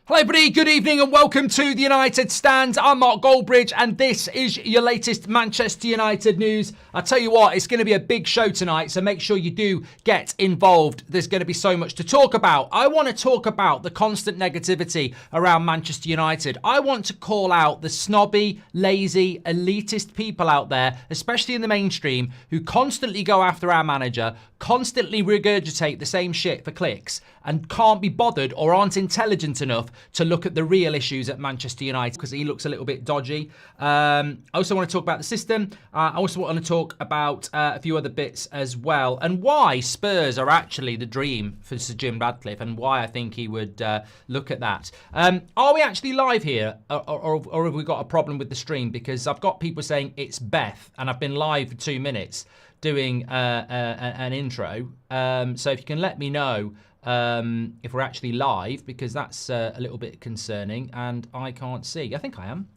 Hello everybody, good evening and welcome to the United Stand. I'm Mark Goldbridge and this is your latest Manchester United news. I tell you what, it's going to be a big show tonight, so make sure you do get involved. There's going to be so much to talk about. I want to talk about the constant negativity around Manchester United. I want to call out the snobby, lazy, elitist people out there, especially in the mainstream, who constantly go after our manager, constantly regurgitate the same shit for clicks, and can't be bothered or aren't intelligent enough to look at the real issues at Manchester United because he looks a little bit dodgy. I also want to talk about the system. I also want to talk about a few other bits as well, and why Spurs are actually the dream for Sir Jim Radcliffe, and why I think he would look at that. Are we actually live here, or have we got a problem with the stream? Because I've got people saying it's Beth, and I've been live for 2 minutes doing an intro. So if you can let me know if we're actually live, because that's a little bit concerning and I can't see. I think I am.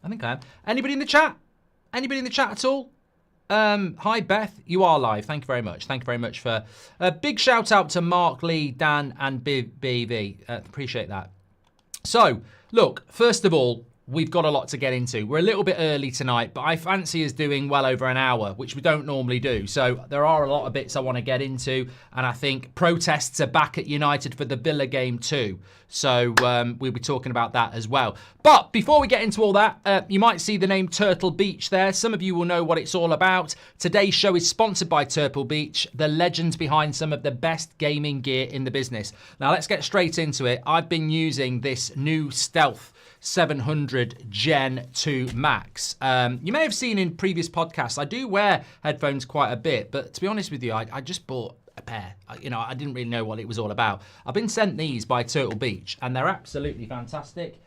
Anybody in the chat? Anybody in the chat at all? Hi Beth, you are live. Thank you very much. Thank you very much for a big shout out to Mark, Lee, Dan and BV. Appreciate that. So, look, first of all, we've got a lot to get into. We're a little bit early tonight, but I fancy us doing well over an hour, which we don't normally do. So there are a lot of bits I want to get into. And I think protests are back at United for the Villa game too. So we'll be talking about that as well. But before we get into all that, you might see the name Turtle Beach there. Some of you will know what it's all about. Today's show is sponsored by Turtle Beach, the legends behind some of the best gaming gear in the business. Now let's get straight into it. I've been using this new Stealth 700 Gen 2 Max. You may have seen in previous podcasts, I do wear headphones quite a bit, but to be honest with you, I just bought a pair. I didn't really know what it was all about. I've been sent these by Turtle Beach and they're absolutely fantastic.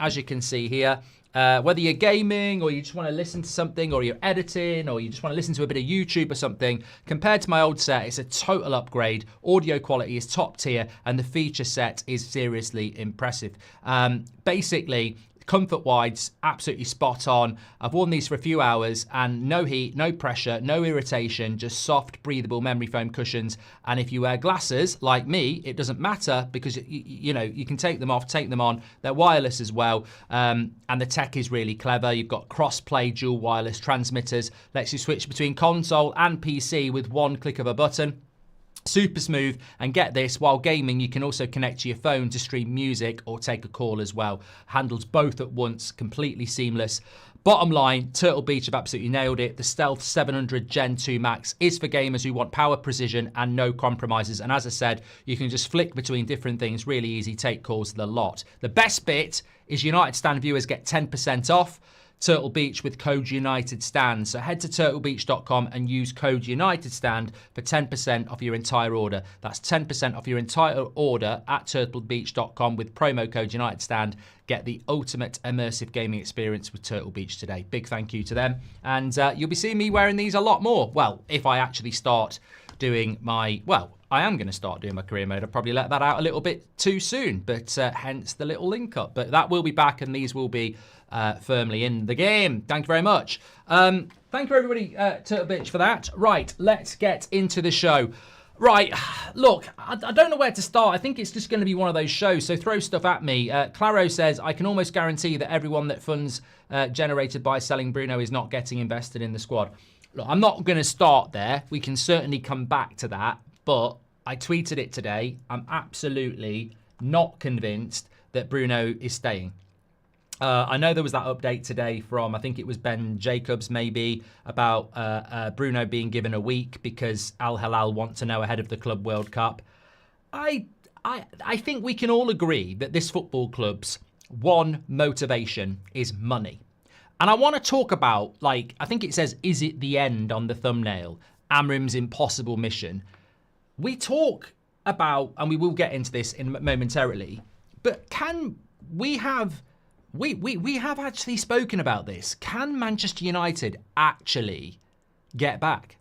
As you can see here, whether you're gaming or you just want to listen to something, or you're editing, or you just want to listen to a bit of YouTube or something, compared to my old set, it's a total upgrade. Audio quality is top tier and the feature set is seriously impressive. Basically, comfort-wise, absolutely spot on. I've worn these for a few hours and no heat, no pressure, no irritation, just soft, breathable memory foam cushions. And if you wear glasses, like me, it doesn't matter because, you can take them off, take them on. They're wireless as well. And the tech is really clever. You've got cross-play dual wireless transmitters, lets you switch between console and PC with one click of a button. Super smooth, and get this, while gaming you can also connect to your phone to stream music or take a call as well. Handles both at once, completely seamless. Bottom line, Turtle Beach have absolutely nailed it. The Stealth 700 Gen 2 Max is for gamers who want power, precision and no compromises. And as I said, you can just flick between different things, really easy, take calls, the lot. The best bit is United Stand viewers get 10% off Turtle Beach with code UnitedStand. So head to turtlebeach.com and use code UnitedStand for 10% off your entire order. That's 10% off your entire order at turtlebeach.com with promo code UnitedStand. Get the ultimate immersive gaming experience with Turtle Beach today. Big thank you to them. And you'll be seeing me wearing these a lot more. Well, if I actually start doing my, I am going to start doing my career mode. I'll probably let that out a little bit too soon, but hence the little link up. But that will be back and these will be firmly in the game. Thank you very much. Thank you everybody, Turtle Bitch, for that. Right, let's get into the show. Right, look, I don't know where to start. I think it's just going to be one of those shows, so throw stuff at me. Claro says, I can almost guarantee that everyone that funds generated by selling Bruno is not getting invested in the squad. Look, I'm not going to start there. We can certainly come back to that, but I tweeted it today. I'm absolutely not convinced that Bruno is staying. I know there was that update today from, I think it was Ben Jacobs maybe, about Bruno being given a week because Al Hilal want to know ahead of the Club World Cup. I think we can all agree that this football club's one motivation is money. And I want to talk about, I think it says, is it the end on the thumbnail? Amorim's impossible mission. We talk about, and we will get into this momentarily, but can we have... We have actually spoken about this. Can Manchester United actually get back?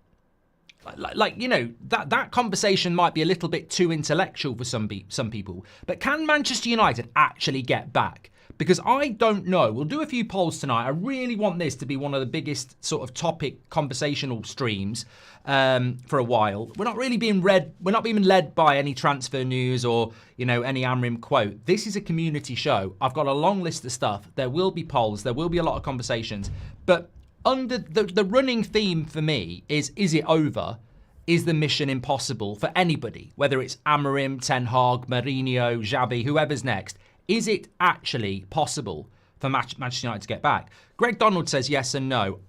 That conversation might be a little bit too intellectual for some people, but can Manchester United actually get back? Because I don't know. We'll do a few polls tonight. I really want this to be one of the biggest sort of topic conversational streams for a while. We're not really being led by any transfer news or, any Amorim quote. This is a community show. I've got a long list of stuff. There will be polls. There will be a lot of conversations. But under the running theme for me is it over? Is the mission impossible for anybody? Whether it's Amorim, Ten Hag, Mourinho, Xabi, whoever's next. Is it actually possible for Manchester United to get back? Greg Donald says yes and no.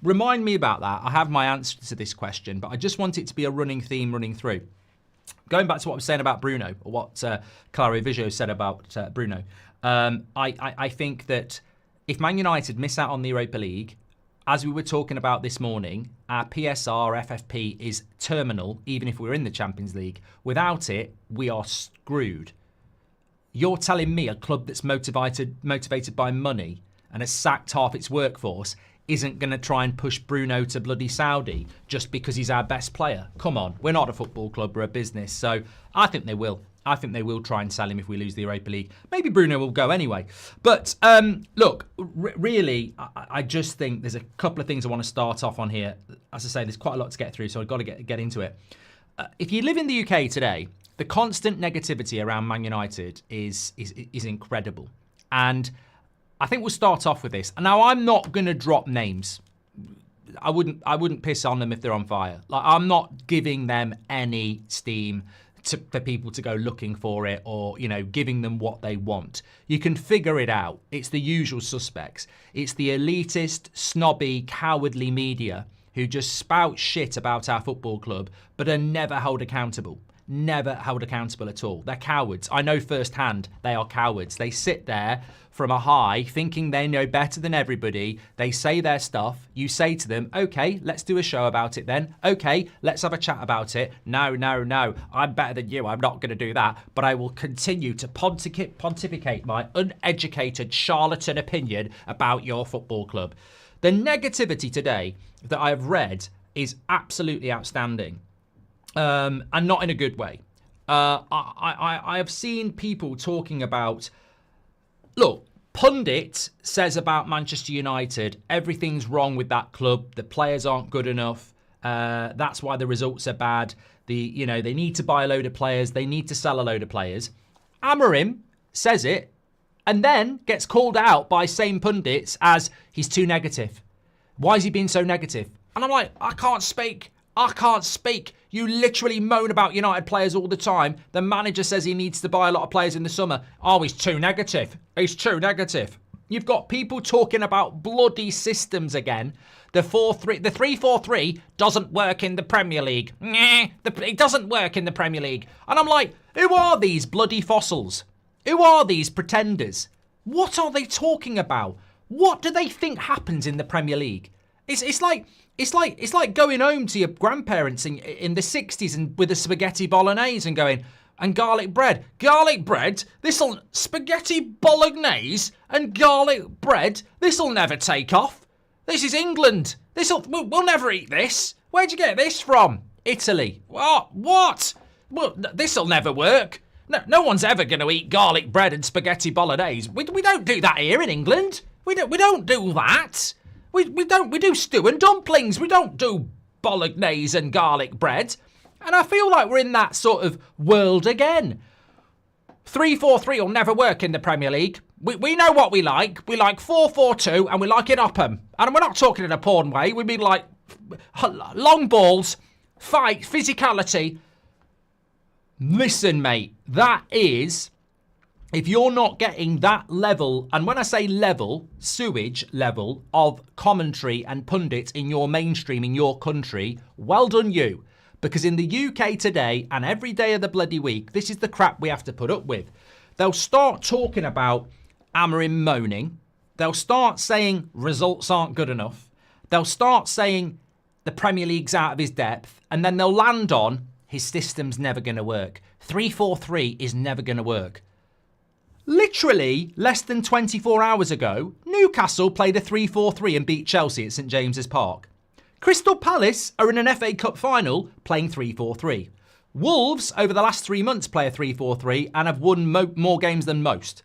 Remind me about that. I have my answer to this question, but I just want it to be a running theme running through. Going back to what I was saying about Bruno, or what Claro Vigio said about Bruno, I think that if Man United miss out on the Europa League, as we were talking about this morning, our PSR, FFP is terminal, even if we're in the Champions League. Without it, we are screwed. You're telling me a club that's motivated by money and has sacked half its workforce isn't going to try and push Bruno to bloody Saudi just because he's our best player? Come on, we're not a football club, we're a business. So I think they will. I think they will try and sell him if we lose the Europa League. Maybe Bruno will go anyway. But look, really, I just think there's a couple of things I want to start off on here. As I say, there's quite a lot to get through, so I've got to get into it. If you live in the UK today, the constant negativity around Man United is incredible. And I think we'll start off with this. And now I'm not going to drop names. I wouldn't piss on them if they're on fire. Like, I'm not giving them any steam for people to go looking for it or, giving them what they want. You can figure it out. It's the usual suspects. It's the elitist, snobby, cowardly media who just spout shit about our football club but are never held accountable. Never held accountable at all. They're cowards. I know firsthand they are cowards. They sit there from a high thinking they know better than everybody. They say their stuff. You say to them, okay, let's do a show about it then. Okay, let's have a chat about it. No. I'm better than you. I'm not going to do that. But I will continue to pontificate my uneducated charlatan opinion about your football club. The negativity today that I've read is absolutely outstanding. And not in a good way. I have seen people talking about, look, pundit says about Manchester United, everything's wrong with that club. The players aren't good enough. That's why the results are bad. They need to buy a load of players. They need to sell a load of players. Amorim says it and then gets called out by same pundits as he's too negative. Why is he being so negative? And I'm like, I can't speak. You literally moan about United players all the time. The manager says he needs to buy a lot of players in the summer. Oh, he's too negative. You've got people talking about bloody systems again. The 3-4-3 doesn't work in the Premier League. It doesn't work in the Premier League. And I'm like, who are these bloody fossils? Who are these pretenders? What are they talking about? What do they think happens in the Premier League? It's like going home to your grandparents in the 60s and with a spaghetti bolognese and going, and garlic bread. Spaghetti bolognese and garlic bread, this'll never take off. This is England. We'll never eat this. Where'd you get this from? Italy. What? Well, this'll never work. No one's ever going to eat garlic bread and spaghetti bolognese. We don't do that here in England. We don't do that. We do stew and dumplings. We don't do bolognese and garlic bread. And I feel like we're in that sort of world again. 3-4-3 will never work in the Premier League. We know what we like. We like 4-4-2 and we like it Upham. And we're not talking in a porn way. We mean like long balls, fight, physicality. Listen, mate, that is... If you're not getting that level, and when I say level, sewage level of commentary and pundits in your mainstream, in your country, well done you. Because in the UK today, and every day of the bloody week, this is the crap we have to put up with. They'll start talking about Amorim moaning. They'll start saying results aren't good enough. They'll start saying the Premier League's out of his depth. And then they'll land on his system's never going to work. 3-4-3 is never going to work. Literally, less than 24 hours ago, Newcastle played a 3-4-3 and beat Chelsea at St James's Park. Crystal Palace are in an FA Cup final playing 3-4-3. Wolves, over the last 3 months, play a 3-4-3 and have won more games than most.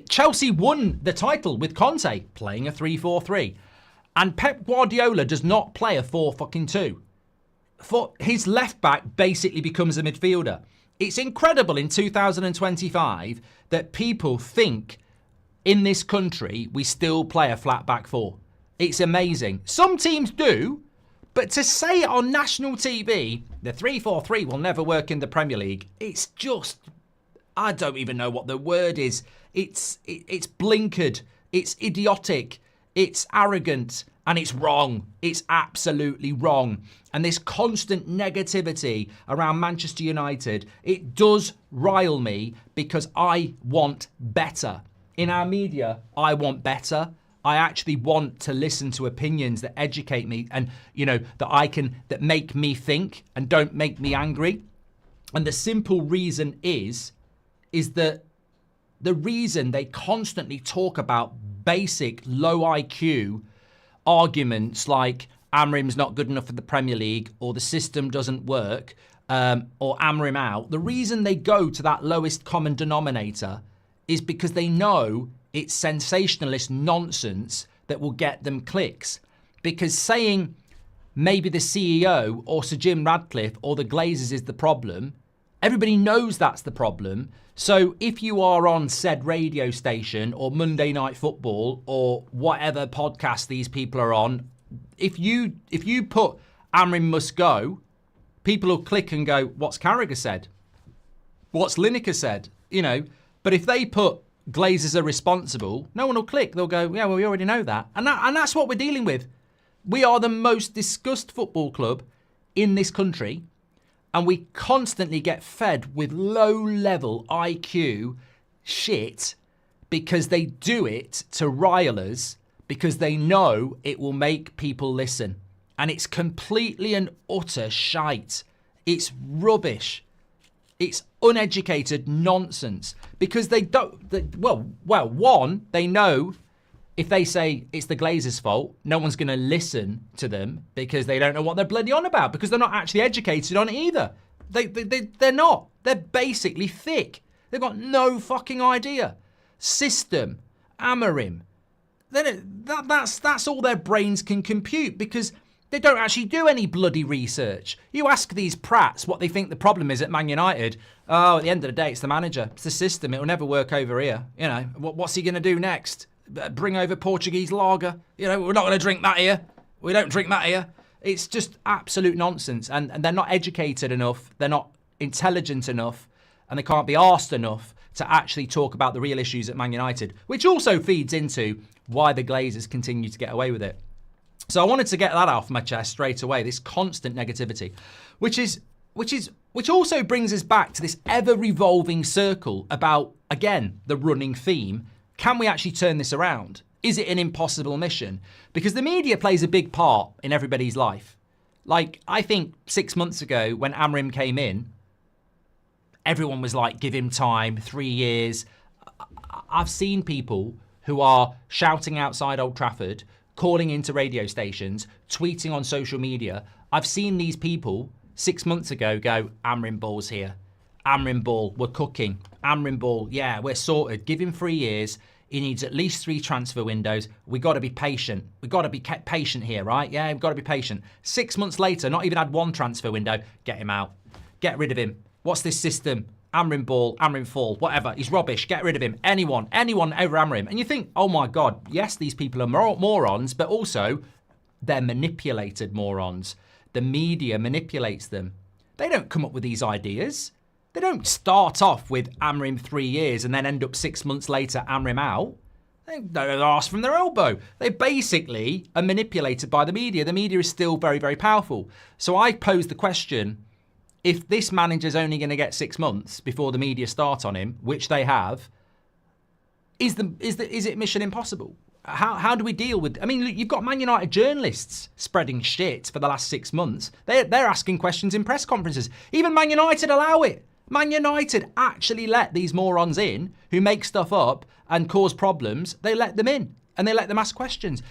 Chelsea won the title with Conte playing a 3-4-3. And Pep Guardiola does not play a 4-2. His left back basically becomes a midfielder. It's incredible in 2025 that people think in this country we still play a flat back four. It's amazing. Some teams do, but to say it on national TV, the 3-4-3 will never work in the Premier League, it's just, I don't even know what the word is. It's blinkered, it's idiotic, it's arrogant, and it's wrong. It's absolutely wrong. And this constant negativity around Manchester United, it does rile me because I want better. In our media, I want better. I actually want to listen to opinions that educate me and, that make me think and don't make me angry. And the simple reason is that the reason they constantly talk about basic low IQ arguments like Amorim's not good enough for the Premier League or the system doesn't work or Amorim out, the reason they go to that lowest common denominator is because they know it's sensationalist nonsense that will get them clicks. Because saying maybe the CEO or Sir Jim Ratcliffe or the Glazers is the problem, everybody knows that's the problem. So if you are on said radio station or Monday Night Football or whatever podcast these people are on, if you put Amorim must go, people will click and go, what's Carragher said? What's Lineker said? But if they put Glazers are responsible, no one will click. They'll go, yeah, well, we already know that. And that's what we're dealing with. We are the most discussed football club in this country. And we constantly get fed with low-level IQ shit because they do it to rile us because they know it will make people listen. And it's completely and utter shite. It's rubbish. It's uneducated nonsense because they don't... one, they know if they say it's the Glazers' fault, no one's going to listen to them because they don't know what they're bloody on about because they're not actually educated on it either. They're not. They're basically thick. They've got no fucking idea. System, Amorim. That's all their brains can compute because they don't actually do any bloody research. You ask these prats what they think the problem is at Man United. Oh, at the end of the day, it's the manager. It's the system. It will never work over here. What's he going to do next? Bring over Portuguese lager. We're not going to drink that here. We don't drink that here. It's just absolute nonsense. And they're not educated enough. They're not intelligent enough. And they can't be asked enough to actually talk about the real issues at Man United, which also feeds into why the Glazers continue to get away with it. So I wanted to get that off my chest straight away, this constant negativity, which also brings us back to this ever-revolving circle about, again, the running theme. Can we actually turn this around? Is it an impossible mission? Because the media plays a big part in everybody's life. Like, I think 6 months ago when Amorim came in, everyone was like, give him time, 3 years. I've seen people who are shouting outside Old Trafford, calling into radio stations, tweeting on social media. I've seen these people 6 months ago go, Amorim Ball's here. Amorim Ball, we're cooking. Amorim Ball, yeah, we're sorted. Give him 3 years. He needs at least 3 transfer windows. We got to be patient. We got to be kept patient here, right? Yeah, we've got to be patient. 6 months later, not even had 1 transfer window. Get him out. Get rid of him. What's this system? Amorim Ball, Amorim Fall, whatever. He's rubbish. Get rid of him. Anyone over Amorim. And you think, oh my God, yes, these people are morons, but also they're manipulated morons. The media manipulates them. They don't come up with these ideas. They don't start off with Amorim 3 years and then end up 6 months later, Amorim out. They're asked from their elbow. They basically are manipulated by the media. The media is still very, very powerful. So I pose the question, if this manager's only going to get 6 months before the media start on him, which they have, is it mission impossible? How do we deal with... I mean, you've got Man United journalists spreading shit for the last 6 months. They're asking questions in press conferences. Even Man United allow it. Man United actually let these morons in who make stuff up and cause problems. They let them in and they let them ask questions.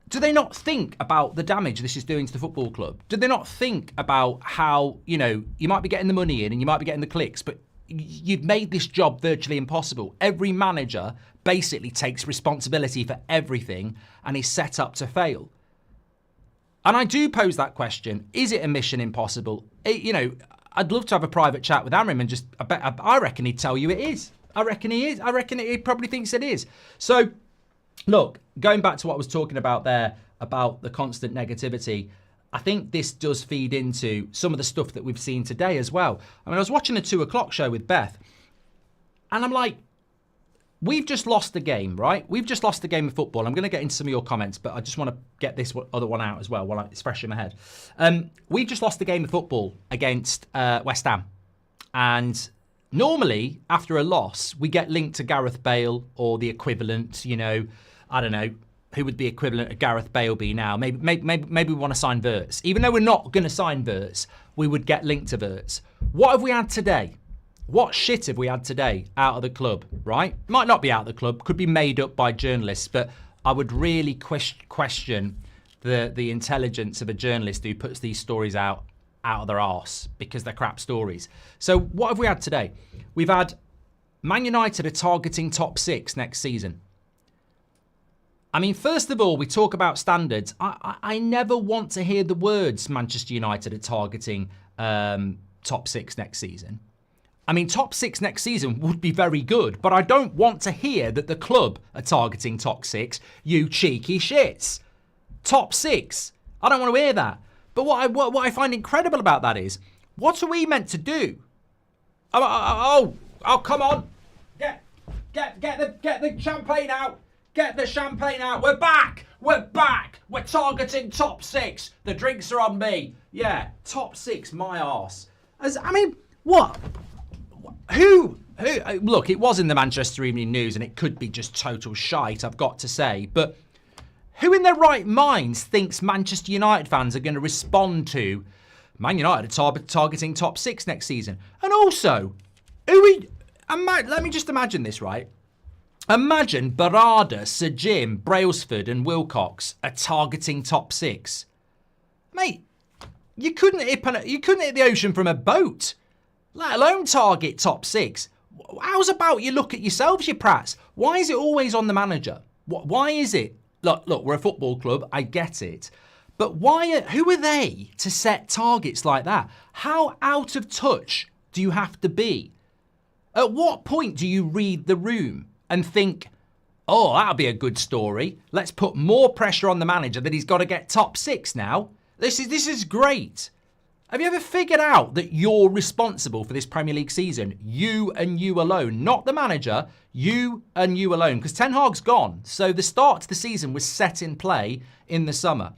Do they not think about the damage this is doing to the football club? Do they not think about how, you might be getting the money in and you might be getting the clicks, but you've made this job virtually impossible. Every manager basically takes responsibility for everything and is set up to fail. And I do pose that question. Is it a mission impossible? I'd love to have a private chat with Amorim and I reckon he'd tell you it is. I reckon he is. I reckon he probably thinks it is. So, look, going back to what I was talking about there, about the constant negativity, I think this does feed into some of the stuff that we've seen today as well. I mean, I was watching a 2:00 show with Beth, and I'm like, we've just lost the game, right? We've just lost the game of football. I'm going to get into some of your comments, but I just want to get this other one out as well while it's fresh in my head. We've just lost the game of football against West Ham. And normally, after a loss, we get linked to Gareth Bale or the equivalent, I don't know, who would the equivalent of Gareth Bale be now? Maybe we want to sign Wirtz. Even though we're not going to sign Wirtz, we would get linked to Wirtz. What have we had today? What shit have we had today out of the club, right? Might not be out of the club, could be made up by journalists, but I would really question the intelligence of a journalist who puts these stories out of their arse because they're crap stories. So what have we had today? We've had Man United are targeting top 6 next season. I mean, first of all, we talk about standards. I never want to hear the words Manchester United are targeting top 6 next season. I mean, top 6 next season would be very good, but I don't want to hear that the club are targeting top 6, you cheeky shits. Top 6. I don't want to hear that. But what I find incredible about that is, what are we meant to do? Oh, come on. Get the champagne out. Get the champagne out. We're back. We're targeting top 6. The drinks are on me. Yeah, top 6, my arse. What? Who? Look, it was in the Manchester Evening News and it could be just total shite, I've got to say. But who in their right minds thinks Manchester United fans are going to respond to Man United targeting top 6 next season? And also, let me just imagine this, right? Imagine Barada, Sir Jim, Brailsford and Wilcox are targeting top 6. Mate, you couldn't hit the ocean from a boat, let alone target top 6. How's about you look at yourselves, you prats? Why is it always on the manager? Why is it? Look, we're a football club, I get it. But who are they to set targets like that? How out of touch do you have to be? At what point do you read the room and think, oh, that'll be a good story. Let's put more pressure on the manager that he's got to get top 6 now. This is great. Have you ever figured out that you're responsible for this Premier League season? You and you alone, not the manager, you and you alone. Because Ten Hag's gone. So the start to the season was set in play in the summer.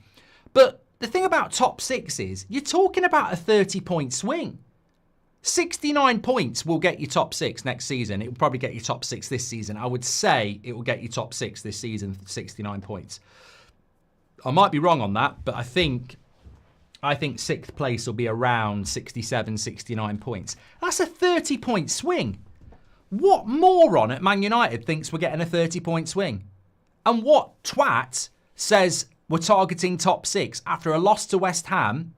But the thing about top 6 is you're talking about a 30-point swing. 69 points will get you top 6 next season. It will probably get you top 6 this season. I would say it will get you top 6 this season, 69 points. I might be wrong on that, but I think 6th place will be around 67, 69 points. That's a 30-point swing. What moron at Man United thinks we're getting a 30-point swing? And what twat says we're targeting top 6 after a loss to West Ham,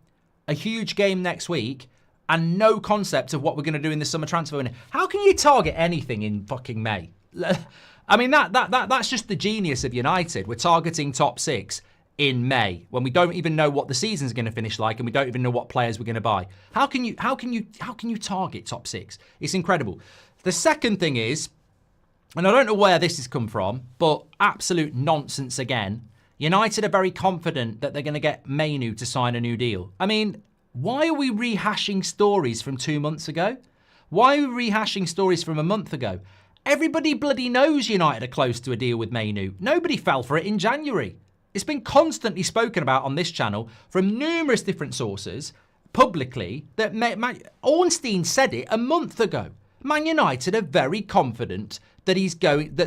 a huge game next week, and no concept of what we're going to do in the summer transfer window? How can you target anything in fucking May? I mean, that's just the genius of United. We're targeting top 6 in May when we don't even know what the season's going to finish like and we don't even know what players we're going to buy. How can you target top 6? It's incredible. The second thing is, and I don't know where this has come from, but absolute nonsense again. United are very confident that they're going to get Mayu to sign a new deal. I mean, why are we rehashing stories from 2 months ago? Why are we rehashing stories from a month ago? Everybody bloody knows United are close to a deal with Mayu. Nobody fell for it in January. It's been constantly spoken about on this channel from numerous different sources publicly that Ornstein said it a month ago. Man United are very confident that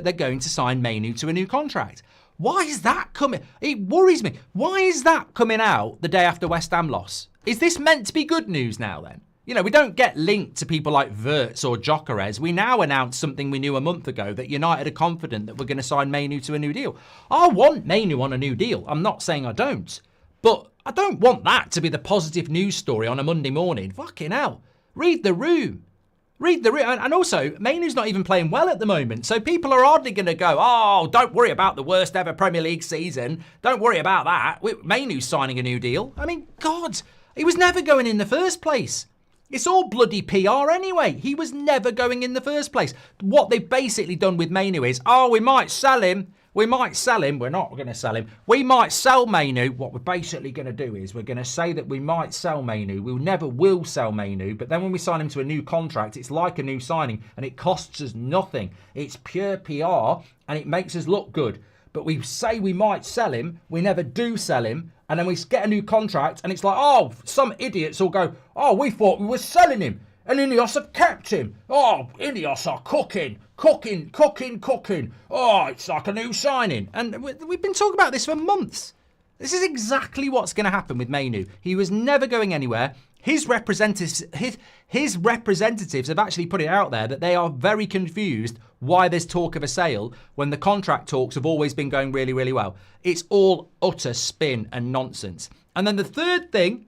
they're going to sign Mayu to a new contract. Why is that coming? It worries me. Why is that coming out the day after West Ham loss? Is this meant to be good news now then? You know, we don't get linked to people like Wirtz or Gyökeres. We now announce something we knew a month ago, that United are confident that we're going to sign Mayu to a new deal. I want Mayu on a new deal. I'm not saying I don't. But I don't want that to be the positive news story on a Monday morning. Fucking hell. Read the room. And also, Mainu's not even playing well at the moment. So people are hardly going to go, oh, don't worry about the worst ever Premier League season. Don't worry about that. Mainu's signing a new deal. I mean, God, he was never going in the first place. It's all bloody PR anyway. He was never going in the first place. What they've basically done with Mayu is, oh, we might sell him. We might sell him. We're not going to sell him. We might sell Mayu. What we're basically going to do is we're going to say that we might sell Mayu. We never will sell Mayu. But then when we sign him to a new contract, it's like a new signing and it costs us nothing. It's pure PR and it makes us look good. But we say we might sell him. We never do sell him. And then we get a new contract and it's like, oh, some idiots will go, oh, we thought we were selling him. And Ineos have kept him. Oh, Ineos are cooking. Oh, it's like a new signing. And we've been talking about this for months. This is exactly what's going to happen with Mayu. He was never going anywhere. His representatives have actually put it out there that they are very confused why there's talk of a sale when the contract talks have always been going really, really well. It's all utter spin and nonsense. And then the third thing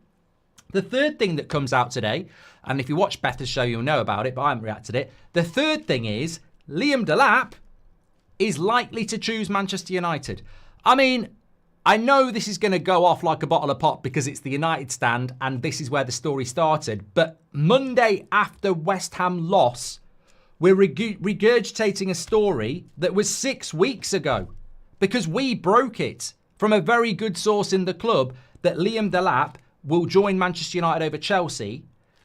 that comes out today, and if you watch Beth's show, you'll know about it, but I haven't reacted to it. The third thing is Liam Dilap is likely to choose Manchester United. I mean, I know this is going to go off like a bottle of pop because it's the United stand and this is where the story started. But Monday after West Ham loss, we're regurgitating a story that was 6 weeks ago because we broke it from a very good source in the club that Liam Dilap will join Manchester United over Chelsea,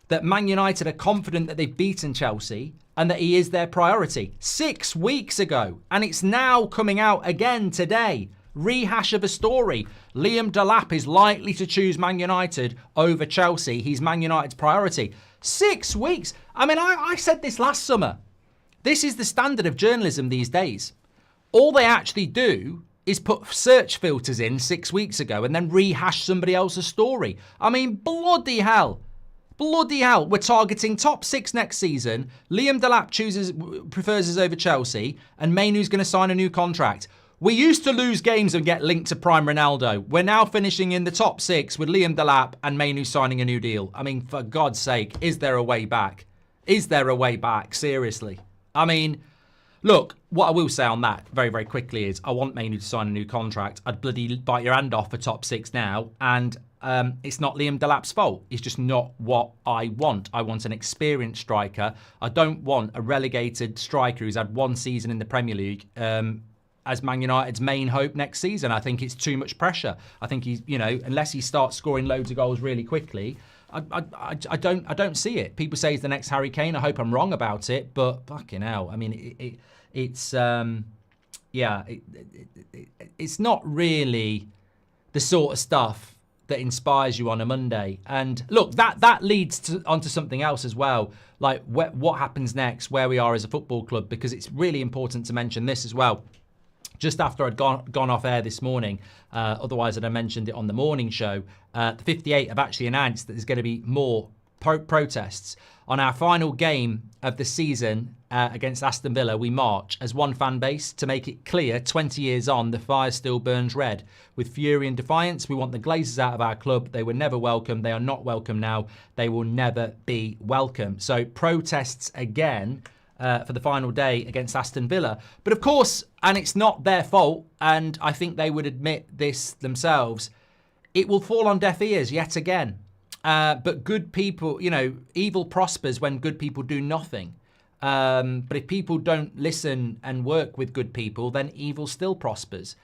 that Man United are confident that they've beaten Chelsea and that he is their priority 6 weeks ago. And it's now coming out again today. Rehash of a story. Liam Dilap is likely to choose Man United over Chelsea. He's Man United's priority. 6 weeks. I mean, I said this last summer. This is the standard of journalism these days. All they actually do is put search filters in 6 weeks ago and then rehash somebody else's story. I mean, bloody hell. Bloody hell. We're targeting top 6 next season. Liam Dilap prefers us over Chelsea and Mainu's going to sign a new contract. We used to lose games and get linked to Prime Ronaldo. We're now finishing in the top 6 with Liam Dilap and Mayu signing a new deal. I mean, for God's sake, is there a way back? Is there a way back? Seriously. I mean, look, what I will say on that very, very quickly is I want Mayu to sign a new contract. I'd bloody bite your hand off for top 6 now. And it's not Liam Dilap's fault. It's just not what I want. I want an experienced striker. I don't want a relegated striker who's had 1 season in the Premier League as Man United's main hope next season. I think it's too much pressure. I think he's, unless he starts scoring loads of goals really quickly, I don't see it. People say he's the next Harry Kane. I hope I'm wrong about it, but fucking hell. I mean, it's not really the sort of stuff that inspires you on a Monday. And look, that leads onto something else as well, like what happens next, where we are as a football club, because it's really important to mention this as well. Just after I'd gone off air this morning, otherwise I'd have mentioned it on the morning show, the 58 have actually announced that there's going to be more protests. On our final game of the season against Aston Villa, we march as one fan base to make it clear 20 years on, the fire still burns red. With fury and defiance, we want the Glazers out of our club. They were never welcome. They are not welcome now. They will never be welcome. So protests again for the final day against Aston Villa. But of course, and it's not their fault, and I think they would admit this themselves, it will fall on deaf ears yet again. But good people, evil prospers when good people do nothing. But if people don't listen and work with good people, then evil still prospers.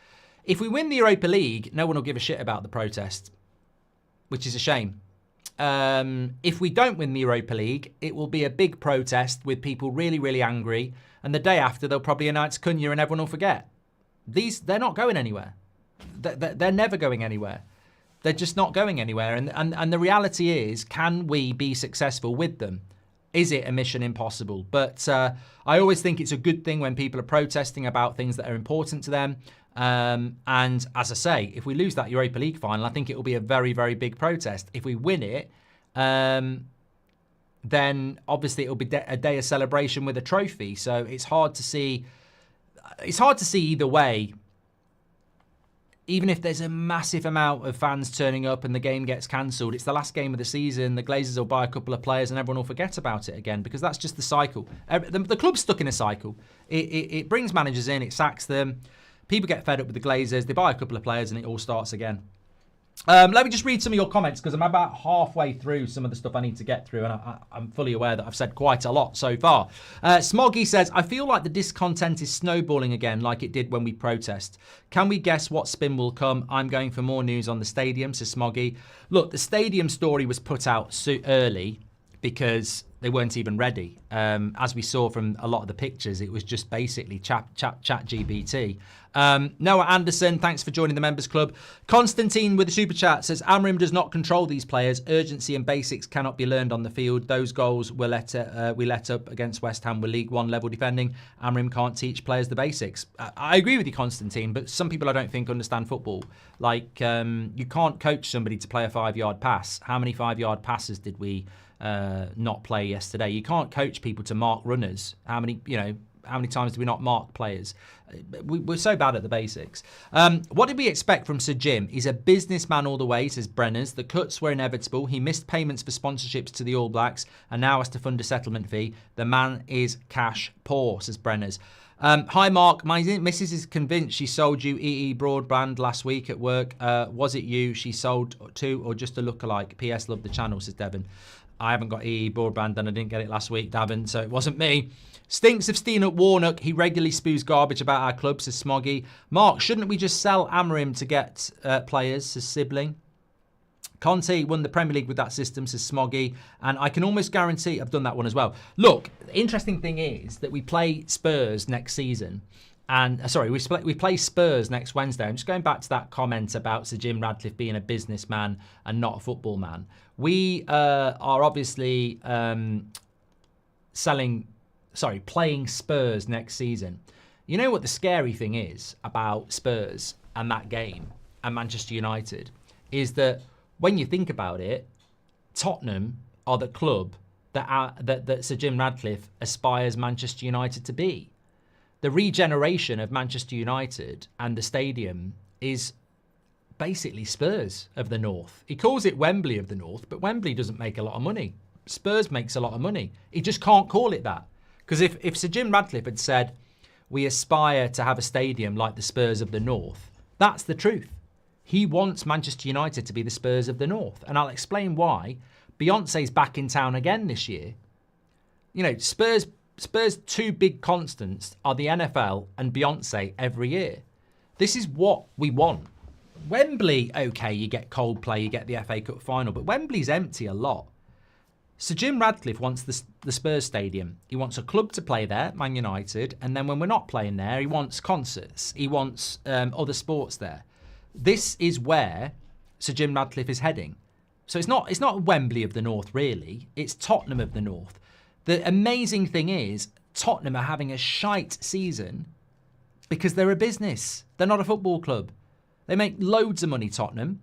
If we win the Europa League, no one will give a shit about the protest, which is a shame. If we don't win the Europa League, it will be a big protest with people really, really angry. And the day after, they'll probably announce Cunha and everyone will forget. They're not going anywhere. They're never going anywhere. They're just not going anywhere. And the reality is, can we be successful with them? Is it a mission impossible? But I always think it's a good thing when people are protesting about things that are important to them. And as I say, if we lose that Europa League final, I think it will be a very, very big protest. If we win it, then obviously it will be a day of celebration with a trophy. So it's hard to see either way even if there's a massive amount of fans turning up and the game gets cancelled, it's the last game of the season. The Glazers will buy a couple of players and everyone will forget about it again, because that's just the cycle. The club's stuck in a cycle. It brings managers in, it sacks them. People get fed up with the Glazers. They buy a couple of players and it all starts again. Let me just read some of your comments, because I'm about halfway through some of the stuff I need to get through, and I'm fully aware that I've said quite a lot so far. Smoggy says, I feel like the discontent is snowballing again like it did when we protest. Can we guess what spin will come? I'm going for more news on the stadium, says Smoggy. Look, the stadium story was put out so early because they weren't even ready. As we saw from a lot of the pictures, it was just basically chat GBT. Noah Anderson, thanks for joining the members club. Constantine with the super chat says, Amorim does not control these players. Urgency and basics cannot be learned on the field. Those goals we let up against West Ham were League One level defending. Amorim can't teach players the basics. I agree with you, Constantine, but some people I don't think understand football. Like, you can't coach somebody to play a 5-yard pass. How many 5-yard passes did we not play yesterday? You can't coach people to mark runners. How many times do we not mark players? We're so bad at the basics. What did we expect from Sir Jim? He's a businessman all the way, says Brenners. The cuts were inevitable. He missed payments for sponsorships to the All Blacks and now has to fund a settlement fee. The man is cash poor, says Brenners. Hi, Mark. My missus is convinced she sold you EE broadband last week at work. Was it you she sold to, or just a lookalike? PS, love the channel, says Devon. I haven't got EE broadband and I didn't get it last week, Davin, so it wasn't me. Stinks of Steen at Warnock. He regularly spews garbage about our club, says Smoggy. Mark, shouldn't we just sell Amorim to get players, says Sibling. Conte won the Premier League with that system, says Smoggy. And I can almost guarantee I've done that one as well. Look, the interesting thing is that we play Spurs next season. And we play Spurs next Wednesday. I'm just going back to that comment about Sir Jim Radcliffe being a businessman and not a football man. We are obviously playing Spurs next season. You know what the scary thing is about Spurs and that game and Manchester United is that when you think about it, Tottenham are the club that Sir Jim Radcliffe aspires Manchester United to be. The regeneration of Manchester United and the stadium is basically Spurs of the North. He calls it Wembley of the North, but Wembley doesn't make a lot of money. Spurs makes a lot of money. He just can't call it that. Because if Sir Jim Radcliffe had said, we aspire to have a stadium like the Spurs of the North, that's the truth. He wants Manchester United to be the Spurs of the North. And I'll explain why. Beyonce's back in town again this year. You know, Spurs' two big constants are the NFL and Beyonce every year. This is what we want. Wembley, okay, you get Coldplay, you get the FA Cup final, but Wembley's empty a lot. Sir Jim Radcliffe wants the Spurs stadium. He wants a club to play there, Man United, and then when we're not playing there, he wants concerts. He wants other sports there. This is where Sir Jim Radcliffe is heading. So it's not Wembley of the North, really. It's Tottenham of the North. The amazing thing is, Tottenham are having a shite season because they're a business. They're not a football club. They make loads of money, Tottenham,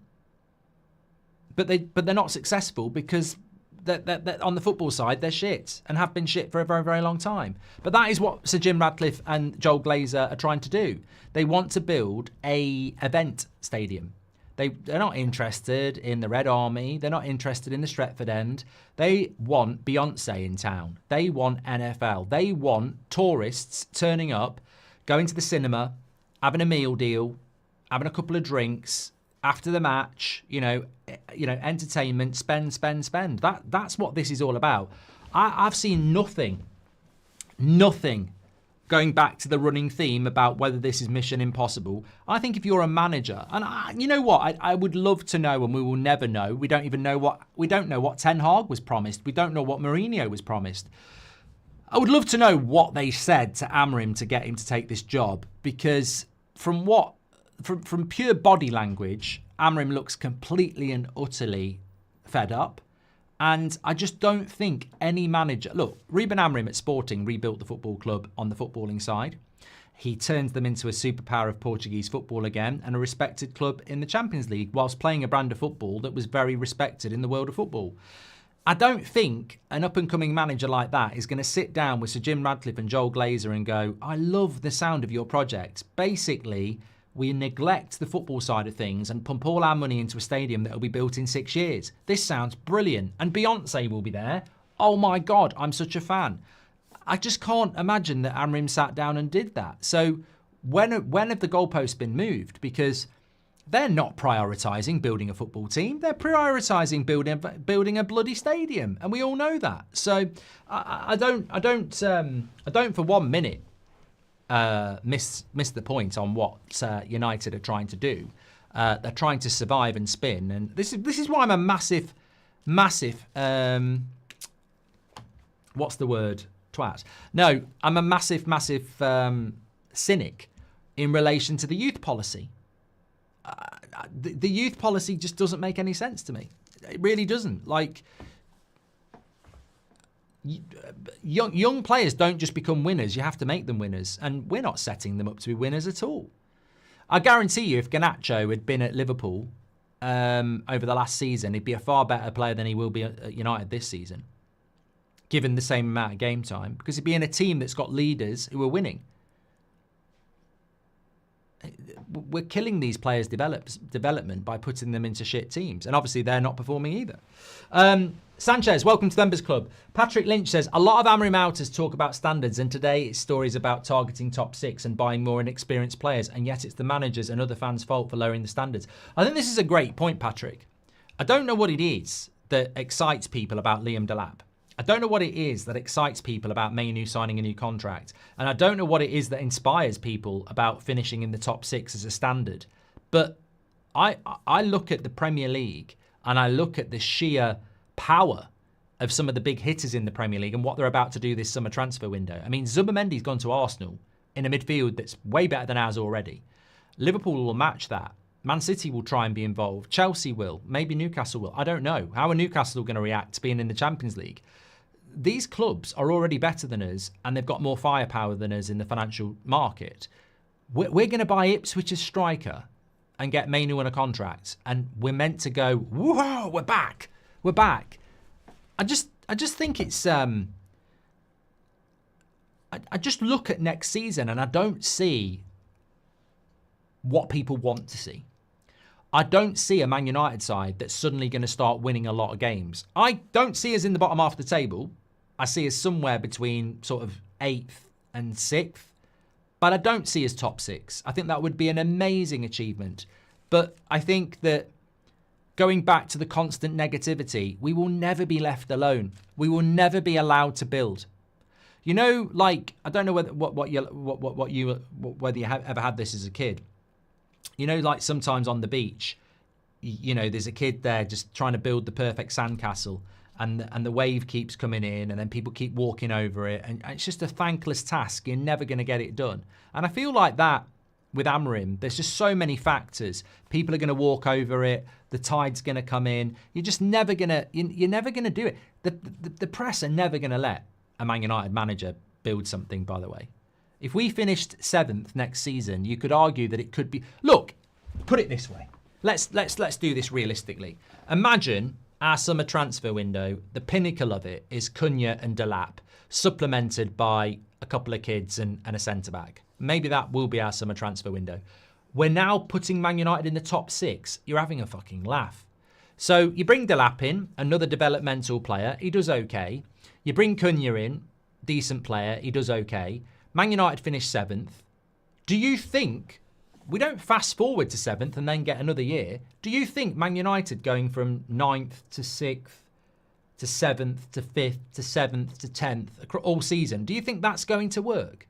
but they're not successful because they're on the football side, they're shit and have been shit for a very, very long time. But that is what Sir Jim Radcliffe and Joel Glazer are trying to do. They want to build a event stadium. They're not interested in the Red Army. They're not interested in the Stretford End. They want Beyonce in town. They want NFL. They want tourists turning up, going to the cinema, having a meal deal, having a couple of drinks, after the match, entertainment, spend. That's what this is all about. I've seen nothing going back to the running theme about whether this is Mission Impossible. I think if you're a manager, and you know what, I would love to know, and we will never know. We don't know what Ten Hag was promised. We don't know what Mourinho was promised. I would love to know what they said to Amorim to get him to take this job, because from pure body language, Amorim looks completely and utterly fed up. And I just don't think any manager... Look, Ruben Amorim at Sporting rebuilt the football club on the footballing side. He turned them into a superpower of Portuguese football again and a respected club in the Champions League whilst playing a brand of football that was very respected in the world of football. I don't think an up-and-coming manager like that is going to sit down with Sir Jim Radcliffe and Joel Glazer and go, I love the sound of your project. Basically, we neglect the football side of things and pump all our money into a stadium that will be built in 6 years. This sounds brilliant. And Beyonce will be there. Oh my God, I'm such a fan. I just can't imagine that Amorim sat down and did that. So when have the goalposts been moved? Because they're not prioritising building a football team. They're prioritising building a bloody stadium, and we all know that. So I don't for 1 minute miss the point on what United are trying to do. They're trying to survive and spin, and this is why I'm a massive what's the word? Twat. No, I'm a massive cynic in relation to the youth policy. The youth policy just doesn't make any sense to me. It really doesn't. Like, young players don't just become winners. You have to make them winners. And we're not setting them up to be winners at all. I guarantee you, if Garnacho had been at Liverpool over the last season, he'd be a far better player than he will be at United this season, given the same amount of game time, because he'd be in a team that's got leaders who are winning. We're killing these players' development by putting them into shit teams. And obviously they're not performing either. Sanchez, welcome to the Members Club. Patrick Lynch says, a lot of Amorim outers talk about standards, and today it's stories about targeting top 6 and buying more inexperienced players, and yet it's the managers and other fans' fault for lowering the standards. I think this is a great point, Patrick. I don't know what it is that excites people about Liam Dilap. I don't know what it is that excites people about Mayu signing a new contract. And I don't know what it is that inspires people about finishing in the top 6 as a standard. But I look at the Premier League and I look at the sheer power of some of the big hitters in the Premier League and what they're about to do this summer transfer window. I mean, Zubimendi's gone to Arsenal in a midfield that's way better than ours already. Liverpool will match that. Man City will try and be involved. Chelsea will. Maybe Newcastle will. I don't know. How are Newcastle going to react to being in the Champions League? These clubs are already better than us, and they've got more firepower than us in the financial market. We're going to buy Ipswich's striker and get Mayu on a contract, and we're meant to go, whoa, we're back. We're back. I just think it's... I just look at next season and I don't see what people want to see. I don't see a Man United side that's suddenly going to start winning a lot of games. I don't see us in the bottom half of the table. I see us somewhere between sort of 8th and 6th. But I don't see us top 6. I think that would be an amazing achievement. But I think that going back to the constant negativity, we will never be left alone. We will never be allowed to build. You know, like, I don't know whether you have ever had this as a kid. You know, like sometimes on the beach, you know, there's a kid there just trying to build the perfect sandcastle, and the wave keeps coming in, and then people keep walking over it, and it's just a thankless task. You're never going to get it done. And I feel like that with Amorim. There's just so many factors. People are going to walk over it. The tide's going to come in. You're just never going to. You're never going to do it. The press are never going to let a Man United manager build something. By the way. If we finished 7th next season, you could argue that it could be... Look, put it this way. Let's do this realistically. Imagine our summer transfer window, the pinnacle of it is Cunha and Dilap, supplemented by a couple of kids and a centre-back. Maybe that will be our summer transfer window. We're now putting Man United in the top 6. You're having a fucking laugh. So you bring Dilap in, another developmental player. He does okay. You bring Cunha in, decent player. He does okay. Man United finished 7th. Do you think, we don't fast forward to 7th and then get another year, do you think Man United going from 9th to 6th to 7th to 5th to 7th to 10th all season, do you think that's going to work?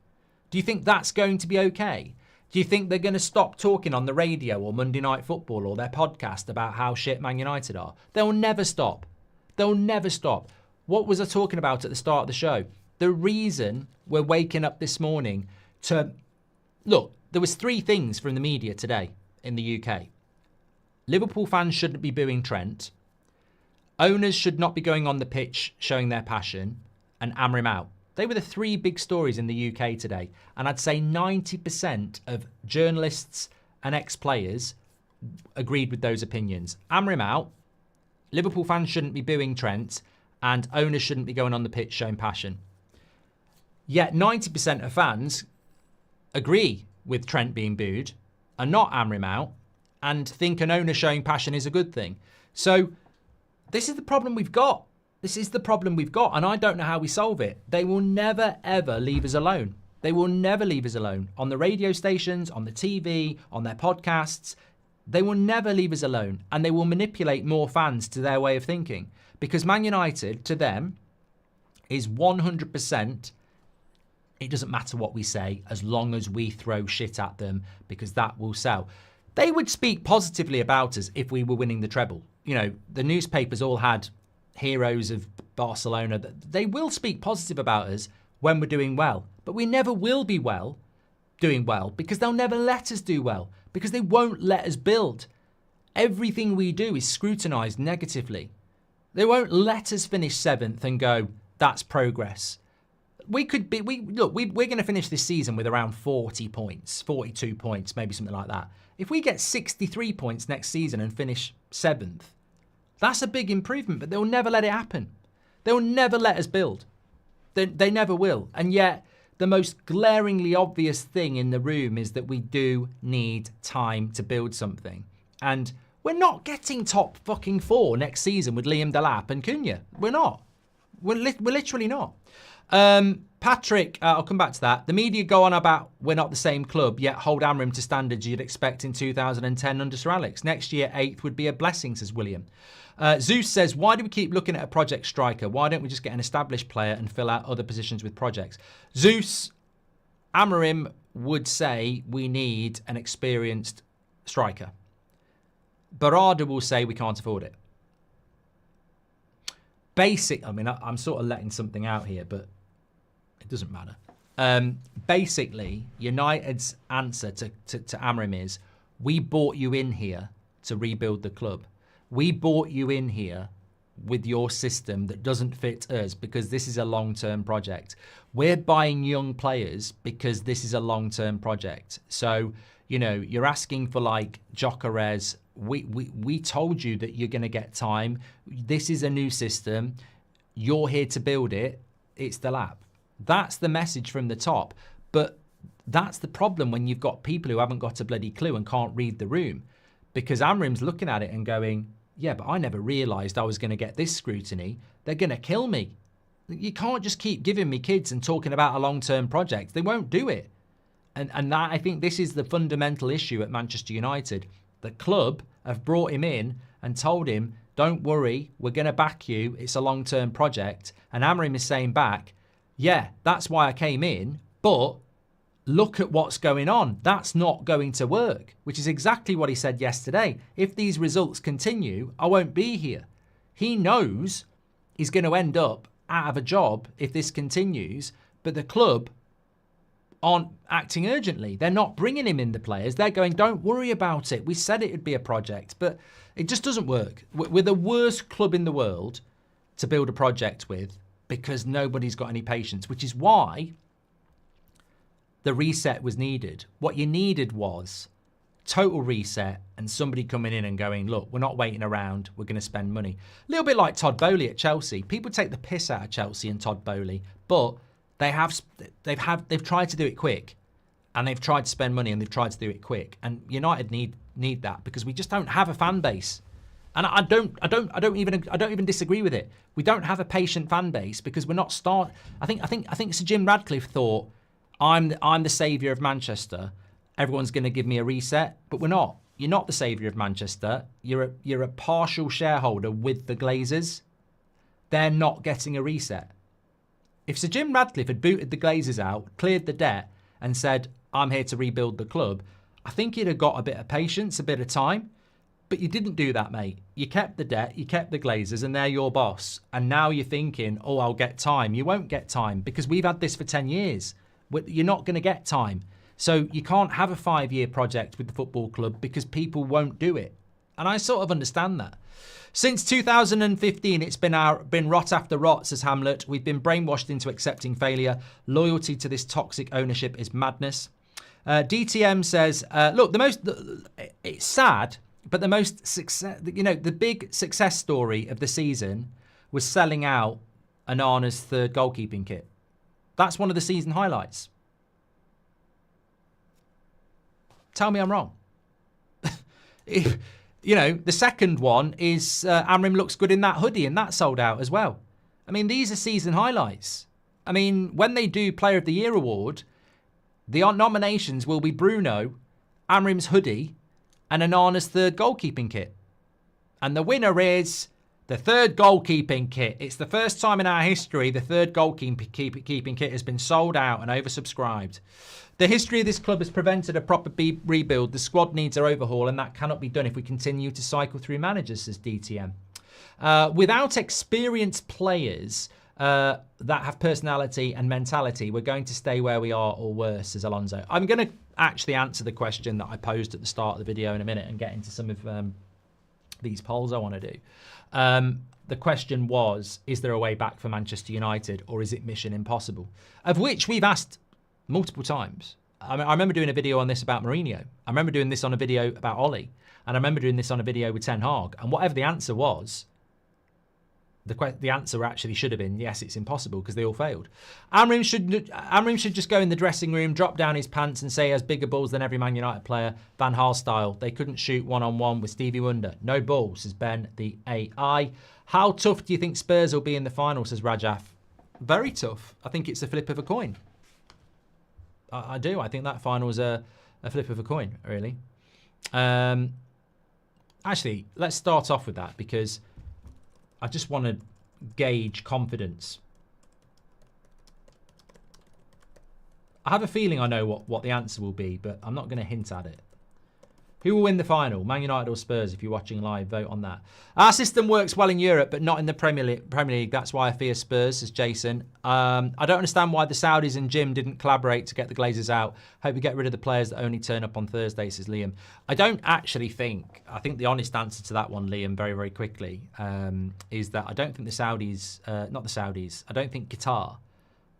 Do you think that's going to be okay? Do you think they're going to stop talking on the radio or Monday Night Football or their podcast about how shit Man United are? They'll never stop. They'll never stop. What was I talking about at the start of the show? The reason we're waking up this morning to... Look, there was 3 things from the media today in the UK. Liverpool fans shouldn't be booing Trent. Owners should not be going on the pitch showing their passion. And Amorim out. They were the 3 big stories in the UK today. And I'd say 90% of journalists and ex-players agreed with those opinions. Amorim out. Liverpool fans shouldn't be booing Trent. And owners shouldn't be going on the pitch showing passion. Yet 90% of fans agree with Trent being booed. and not Amorim out and think an owner showing passion is a good thing. So this is the problem we've got. This is the problem we've got, and I don't know how we solve it. They will never, ever leave us alone. They will never leave us alone. On the radio stations, on the TV, on their podcasts, they will never leave us alone, and they will manipulate more fans to their way of thinking. Because Man United, to them, is 100%, it doesn't matter what we say, as long as we throw shit at them, because that will sell. They would speak positively about us if we were winning the treble. You know, the newspapers all had heroes of Barcelona. They will speak positive about us when we're doing well. But we never will be doing well, because they'll never let us do well, because they won't let us build. Everything we do is scrutinised negatively. They won't let us finish 7th and go, that's progress. We're going to finish this season with around 40 points, 42 points, maybe something like that. If we get 63 points next season and finish 7th, that's a big improvement, but they'll never let it happen. They'll never let us build. They never will. And yet, the most glaringly obvious thing in the room is that we do need time to build something. And we're not getting top fucking 4 next season with Liam Dilap and Cunha. We're not. We're literally not. Patrick, I'll come back to that. The media go on about we're not the same club, yet hold Amorim to standards you'd expect in 2010 under Sir Alex. Next year, 8th would be a blessing, says William. Zeus says, why do we keep looking at a project striker? Why don't we just get an established player and fill out other positions with projects? Zeus, Amorim would say we need an experienced striker. Barada will say we can't afford it. I'm sort of letting something out here, but it doesn't matter. Basically, United's answer to Amorim is, we brought you in here to rebuild the club. We brought you in here with your system that doesn't fit us because this is a long-term project. We're buying young players because this is a long-term project. So, you know, you're asking for like Gyökeres. We told you that you're going to get time. This is a new system. You're here to build it. It's the lab. That's the message from the top. But that's the problem when you've got people who haven't got a bloody clue and can't read the room. Because Amorim's looking at it and going, yeah, but I never realised I was going to get this scrutiny. They're going to kill me. You can't just keep giving me kids and talking about a long-term project. They won't do it. And that, I think this is the fundamental issue at Manchester United. The club have brought him in and told him, don't worry, we're going to back you. It's a long-term project. And Amorim is saying back, yeah, that's why I came in, but look at what's going on. That's not going to work, which is exactly what he said yesterday. If these results continue, I won't be here. He knows he's going to end up out of a job if this continues, but the club aren't acting urgently. They're not bringing him in the players. They're going, don't worry about it. We said it would be a project, but it just doesn't work. We're the worst club in the world to build a project with because nobody's got any patience, which is why the reset was needed. What you needed was total reset and somebody coming in and going, look, we're not waiting around. We're going to spend money. A little bit like Todd Boehly at Chelsea. People take the piss out of Chelsea and Todd Boehly, but they've tried to do it quick, and they've tried to spend money and they've tried to do it quick. And United need that because we just don't have a fan base. And I don't even disagree with it. We don't have a patient fan base because we're not I think Sir Jim Radcliffe thought, I'm the saviour of Manchester. Everyone's going to give me a reset, but we're not. You're not the saviour of Manchester. You're a partial shareholder with the Glazers. They're not getting a reset. If Sir Jim Radcliffe had booted the Glazers out, cleared the debt, and said, I'm here to rebuild the club, I think he'd have got a bit of patience, a bit of time. But you didn't do that, mate. You kept the debt, you kept the Glazers, and they're your boss. And now you're thinking, oh, I'll get time. You won't get time because we've had this for 10 years. You're not going to get time. So you can't have a 5-year project with the football club because people won't do it. And I sort of understand that. Since 2015, it's been rot after rot, says Hamlet. We've been brainwashed into accepting failure. Loyalty to this toxic ownership is madness. DTM says, look, it's sad, but the most success, the big success story of the season was selling out Onana's third goalkeeping kit. That's one of the season highlights. Tell me I'm wrong. The second one is Amorim looks good in that hoodie, and that sold out as well. I mean, these are season highlights. I mean, when they do Player of the Year award, the nominations will be Bruno, Amorim's hoodie, and Onana's third goalkeeping kit. And the winner is the third goalkeeping kit. It's the first time in our history the third goalkeeping kit has been sold out and oversubscribed. The history of this club has prevented a proper rebuild. The squad needs an overhaul, and that cannot be done if we continue to cycle through managers, says DTM. Without experienced players that have personality and mentality, we're going to stay where we are or worse, says Alonso. I'm going to actually answer the question that I posed at the start of the video in a minute and get into some of these polls I want to do. The question was, is there a way back for Manchester United, or is it mission impossible? Of which we've asked multiple times. I remember doing a video on this about Mourinho. I remember doing this on a video about Ole. And I remember doing this on a video with Ten Hag. And whatever the answer was, the answer actually should have been, yes, it's impossible, because they all failed. Amorim should just go in the dressing room, drop down his pants and say he has bigger balls than every Man United player, Van Gaal style. They couldn't shoot one-on-one with Stevie Wonder. No balls, says Ben, the AI. How tough do you think Spurs will be in the final, says Rajaf? Very tough. I think it's a flip of a coin. I do. I think that final was a flip of a coin, really. Actually, let's start off with that, because I just want to gauge confidence. I have a feeling I know what the answer will be, but I'm not going to hint at it. Who will win the final? Man United or Spurs? If you're watching live, vote on that. Our system works well in Europe, but not in the Premier League. That's why I fear Spurs, says Jason. I don't understand why the Saudis and Jim didn't collaborate to get the Glazers out. Hope we get rid of the players that only turn up on Thursday, says Liam. I don't actually think, I think the honest answer to that one, Liam, very, very quickly, is that I don't think the Saudis, not the Saudis, I don't think Qatar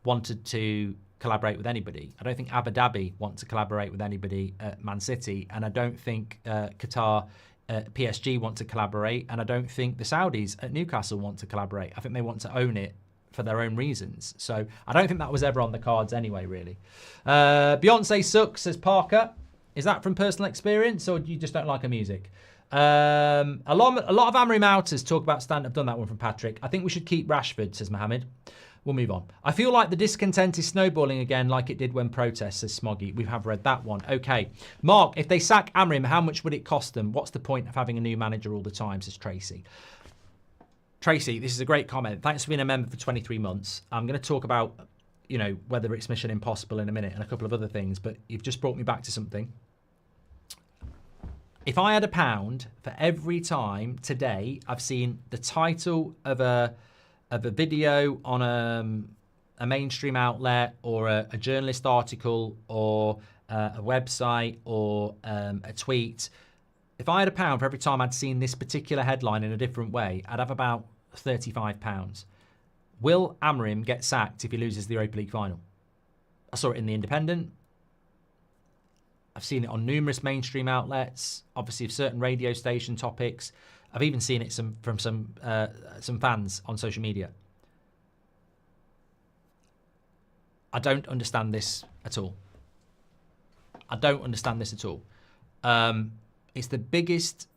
wanted to collaborate with anybody. I don't think Abu Dhabi want to collaborate with anybody at Man City, and I don't think Qatar, PSG want to collaborate, and I don't think the Saudis at Newcastle want to collaborate. I think they want to own it for their own reasons. So I don't think that was ever on the cards anyway, really. Beyonce sucks, says Parker. Is that from personal experience, or you just don't like her music? A lot of Amorim outers talk about stand-up. Done that one from Patrick. I think we should keep Rashford, says Mohammed. We'll move on. I feel like the discontent is snowballing again like it did when protests, says Smoggy. We have read that one. Okay. Mark, if they sack Amorim, how much would it cost them? What's the point of having a new manager all the time, says Tracy. Tracy, this is a great comment. Thanks for being a member for 23 months. I'm going to talk about, whether it's mission impossible in a minute and a couple of other things, but you've just brought me back to something. If I had £1 for every time today I've seen the title of a video on a mainstream outlet, or a journalist article, or a website, or a tweet, if I had £1 for every time I'd seen this particular headline in a different way, I'd have about £35. Will Amorim get sacked if he loses the Europa League final? I saw it in The Independent. I've seen it on numerous mainstream outlets, obviously of certain radio station topics. I've even seen it from some fans on social media. I don't understand this at all. I don't understand this at all. It's the biggest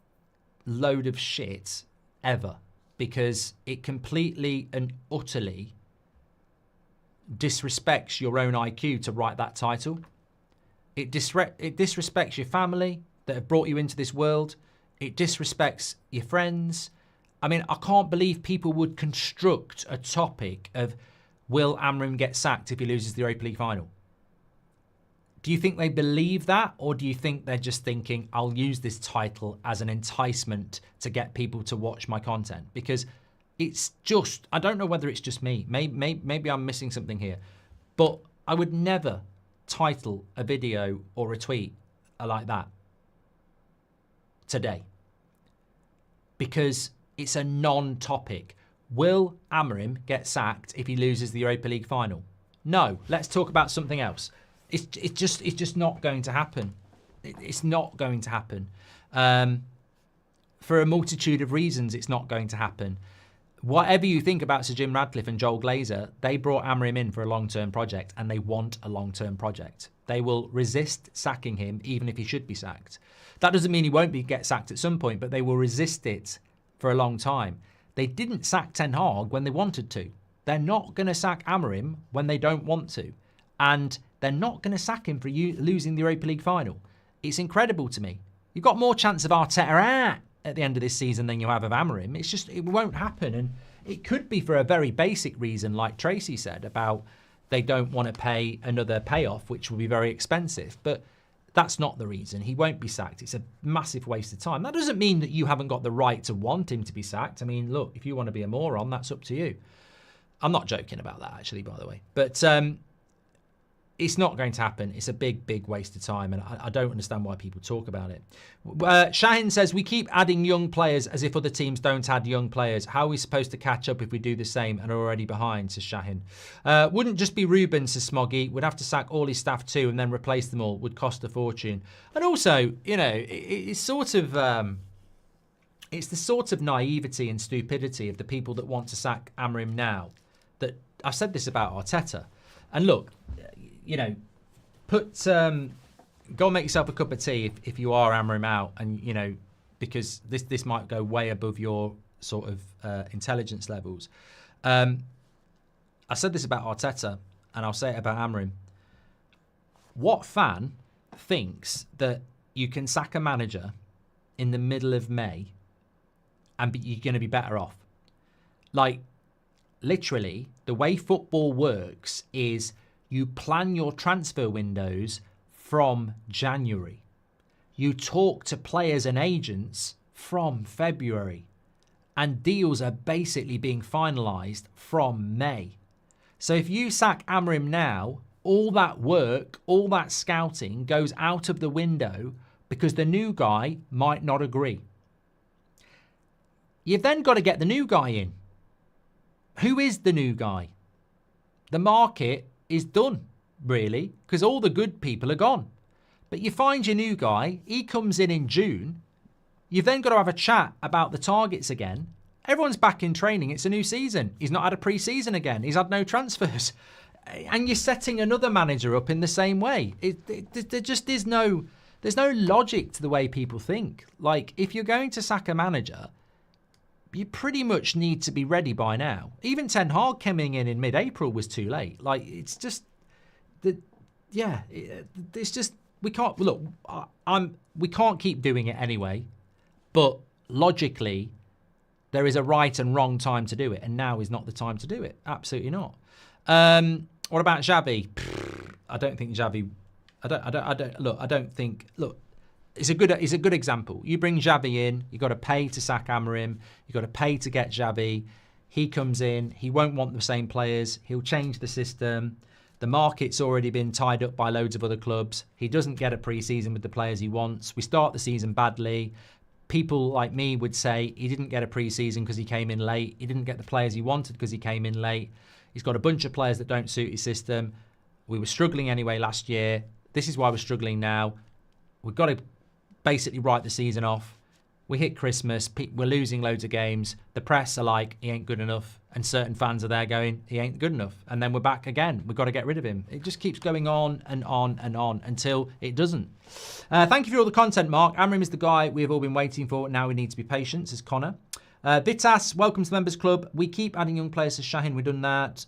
load of shit ever, because it completely and utterly disrespects your own IQ to write that title. It disrespects your family that have brought you into this world. It disrespects your friends. I mean, I can't believe people would construct a topic of, will Amorim get sacked if he loses the Europa League final? Do you think they believe that? Or do you think they're just thinking, I'll use this title as an enticement to get people to watch my content? Because it's just, I don't know whether it's just me. Maybe I'm missing something here. But I would never title a video or a tweet like that today, because it's a non-topic. Will Amorim get sacked if he loses the Europa League final? No. Let's talk about something else. It's just not going to happen. It's not going to happen. For a multitude of reasons, it's not going to happen. Whatever you think about Sir Jim Radcliffe and Joel Glazer, they brought Amorim in for a long-term project, and they want a long-term project. They will resist sacking him, even if he should be sacked. That doesn't mean he won't get sacked at some point, but they will resist it for a long time. They didn't sack Ten Hag when they wanted to. They're not going to sack Amorim when they don't want to. And they're not going to sack him for losing the Europa League final. It's incredible to me. You've got more chance of Arteta at the end of this season than you have of Amorim. It's just, it won't happen. And it could be for a very basic reason, like Tracy said, about they don't want to pay another payoff, which will be very expensive. But that's not the reason. He won't be sacked. It's a massive waste of time. That doesn't mean that you haven't got the right to want him to be sacked. I mean, look, if you want to be a moron, that's up to you. I'm not joking about that, actually, by the way. But it's not going to happen. It's a big, big waste of time, and I don't understand why people talk about it. Shahin says, we keep adding young players as if other teams don't add young players. How are we supposed to catch up if we do the same and are already behind, says Shahin. Wouldn't just be Ruben, says Smoggy. Would have to sack all his staff too and then replace them all. Would cost a fortune. And also, you know, it's sort of... it's the sort of naivety and stupidity of the people that want to sack Amorim now. That I've said this about Arteta. And look... you know, go and make yourself a cup of tea if you are Amorim out, and you know, because this might go way above your sort of intelligence levels. I said this about Arteta, and I'll say it about Amorim. What fan thinks that you can sack a manager in the middle of May and you're going to be better off? Like, literally, the way football works is you plan your transfer windows from January. You talk to players and agents from February. And deals are basically being finalised from May. So if you sack Amorim now, all that work, all that scouting goes out of the window because the new guy might not agree. You've then got to get the new guy in. Who is the new guy? The market is done, really, because all the good people are gone. But you find your new guy, he comes in June. You've then got to have a chat about the targets again. Everyone's back in training. It's a new season. He's not had a pre-season again. He's had no transfers. And you're setting another manager up in the same way. There just is there's no logic to the way people think. Like, if you're going to sack a manager, you pretty much need to be ready by now. Even Ten Hag coming in mid-April was too late. Like, it's just, it's just, we can't, look, we can't keep doing it anyway, but logically, there is a right and wrong time to do it, and now is not the time to do it. Absolutely not. What about Xavi? I don't think Xavi, I don't think, it's a good example. You bring Xavi in, you've got to pay to sack Amorim, you've got to pay to get Xavi. He comes in, he won't want the same players, he'll change the system. The market's already been tied up by loads of other clubs. He doesn't get a pre-season with the players he wants. We start the season badly. People like me would say he didn't get a pre-season because he came in late. He didn't get the players he wanted because he came in late. He's got a bunch of players that don't suit his system. We were struggling anyway last year. This is why we're struggling now. We've got to basically write the season off. We hit Christmas. We're losing loads of games. The press are like, he ain't good enough. And certain fans are there going, he ain't good enough. And then we're back again. We've got to get rid of him. It just keeps going on and on and on until it doesn't. Thank you for all the content, Mark. Amorim is the guy we have all been waiting for. Now we need to be patient, says Connor. Vitas, welcome to the Members Club. We keep adding young players, says Shahin. We've done that.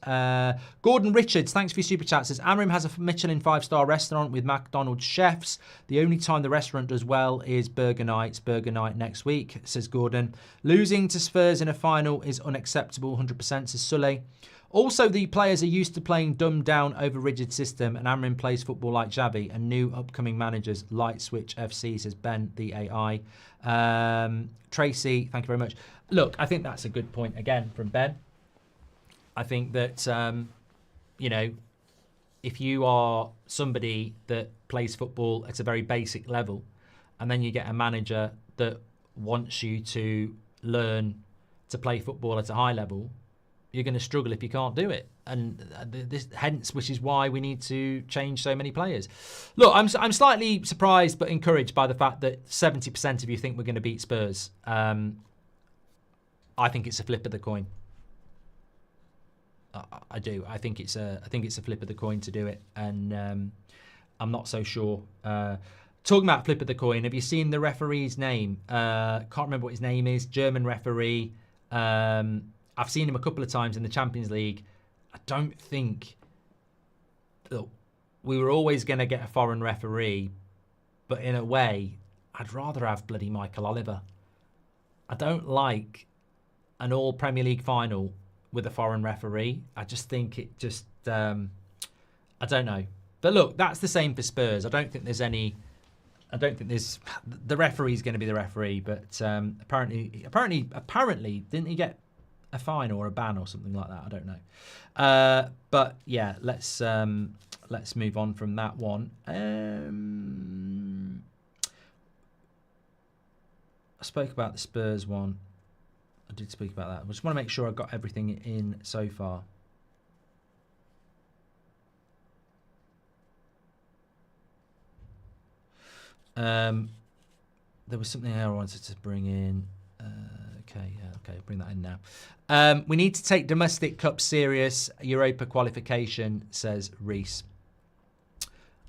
Gordon Richards, thanks for your super chat, says Amorim has a Michelin 5-star restaurant with McDonald's chefs. The only time the restaurant does well is burger night. It's burger night next week, says Gordon. Losing to Spurs in a final is unacceptable, 100%, says Sully. Also, the players are used to playing dumbed down over rigid system, and Amorim plays football like Xavi and new upcoming managers Light Switch FC, says Ben, the AI. Tracy, thank you very much. Look, I think that's a good point again from Ben. I think that, if you are somebody that plays football at a very basic level, and then you get a manager that wants you to learn to play football at a high level, you're going to struggle if you can't do it. And which is why we need to change so many players. Look, I'm slightly surprised but encouraged by the fact that 70% of you think we're going to beat Spurs. I think it's a flip of the coin. I do. I think it's a flip of the coin to do it. And I'm not so sure. Talking about flip of the coin, have you seen the referee's name? Can't remember what his name is. German referee. I've seen him a couple of times in the Champions League. I don't think... Look, we were always going to get a foreign referee, but in a way, I'd rather have bloody Michael Oliver. I don't like an all Premier League final with a foreign referee. I just think it just... I don't know. But look, that's the same for Spurs. I don't think there's... The referee's going to be the referee, but apparently, didn't he get a fine or a ban or something like that? I don't know. But yeah, let's move on from that one. I spoke about the Spurs one. I did speak about that. I just want to make sure I got everything in so far. There was something I wanted to bring in. Okay, bring that in now. We need to take domestic cup serious. Europa qualification, says Reese.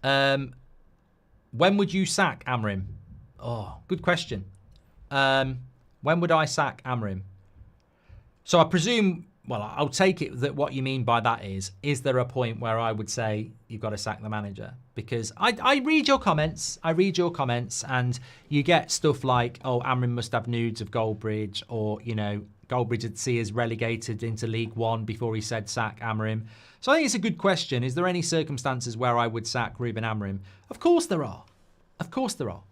When would you sack Amorim? Oh, good question. When would I sack Amorim? So I presume, well, I'll take it that what you mean by that is there a point where I would say you've got to sack the manager? Because I read your comments, and you get stuff like, oh, Amorim must have nudes of Goldbridge, or, you know, Goldbridge would see us relegated into League One before he said sack Amorim. So I think it's a good question. Is there any circumstances where I would sack Ruben Amorim? Of course there are. Of course there are.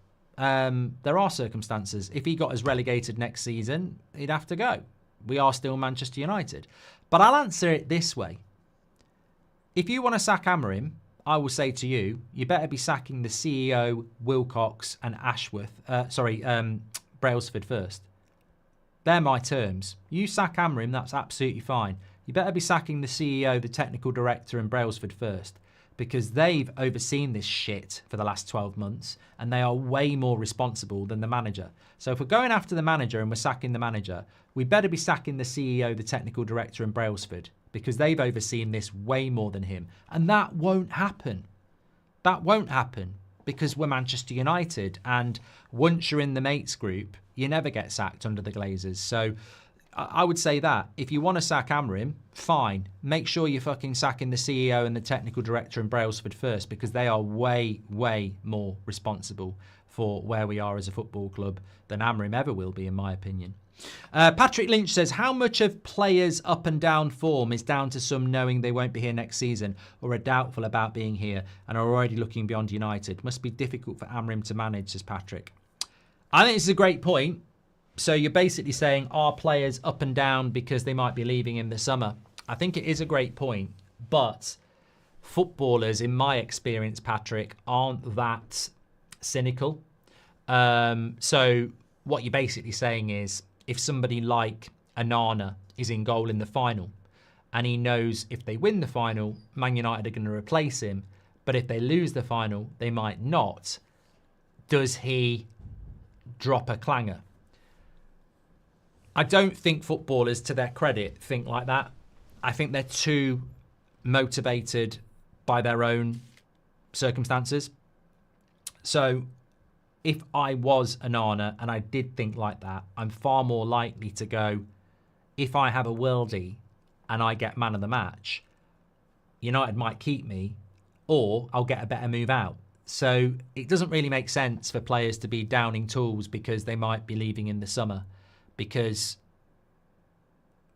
There are circumstances. If he got us relegated next season, he'd have to go. We are still Manchester United. But I'll answer it this way. If you want to sack Amorim, I will say to you, you better be sacking the CEO, Wilcox and Brailsford first. They're my terms. You sack Amorim, that's absolutely fine. You better be sacking the CEO, the technical director and Brailsford first, because they've overseen this shit for the last 12 months and they are way more responsible than the manager. So if we're going after the manager and we're sacking the manager, we better be sacking the CEO, the technical director and Brailsford, because they've overseen this way more than him. And that won't happen. That won't happen because we're Manchester United. And once you're in the mates group, you never get sacked under the Glazers. So I would say that if you want to sack Amorim, fine. Make sure you're fucking sacking the CEO and the technical director and Brailsford first, because they are way, way more responsible for where we are as a football club than Amorim ever will be, in my opinion. Patrick Lynch says, how much of players' up and down form is down to some knowing they won't be here next season or are doubtful about being here and are already looking beyond United? Must be difficult for Amorim to manage, says Patrick. I think it's a great point. So you're basically saying, are players up and down because they might be leaving in the summer? I think it is a great point, but footballers, in my experience, Patrick, aren't that cynical. So what you're basically saying is, if somebody like Onana is in goal in the final and he knows if they win the final, Man United are going to replace him, but if they lose the final, they might not, does he drop a clanger? I don't think footballers, to their credit, think like that. I think they're too motivated by their own circumstances. So if I was Onana and I did think like that, I'm far more likely to go, if I have a worldie and I get man of the match, United might keep me, or I'll get a better move out. So it doesn't really make sense for players to be downing tools because they might be leaving in the summer, because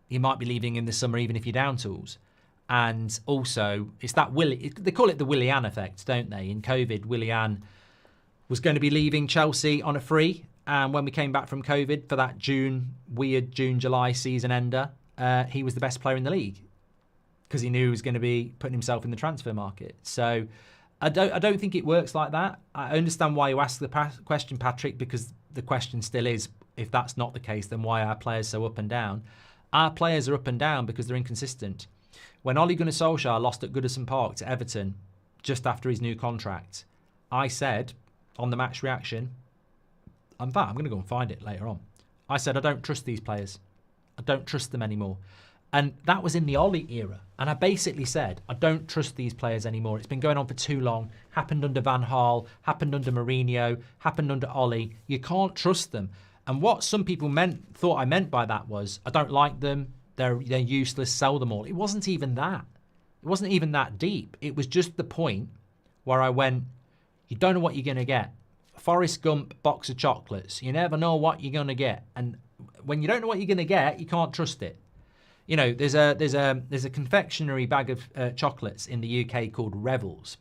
you might be leaving in the summer even if you're down tools. And also, it's that they call it the Willian effect, don't they? In COVID, Willian was going to be leaving Chelsea on a free. And when we came back from COVID for that weird June-July season ender, he was the best player in the league because he knew he was going to be putting himself in the transfer market. So I don't think it works like that. I understand why you asked the question, Patrick, because the question still is, if that's not the case, then why are players so up and down? Our players are up and down because they're inconsistent. When Ole Gunnar Solskjaer lost at Goodison Park to Everton just after his new contract, I said on the match reaction, in fact, I'm going to go and find it later on. I said, I don't trust these players. I don't trust them anymore. And that was in the Ole era. And I basically said, I don't trust these players anymore. It's been going on for too long. Happened under Van Gaal, happened under Mourinho, happened under Ole. You can't trust them. And what some people thought I meant by that was, I don't like them. They're useless. Sell them all. It wasn't even that. It wasn't even that deep. It was just the point where I went, you don't know what you're going to get. Forrest Gump box of chocolates. You never know what you're going to get. And when you don't know what you're going to get, you can't trust it. You know, there's a confectionery bag of chocolates in the UK called Revels,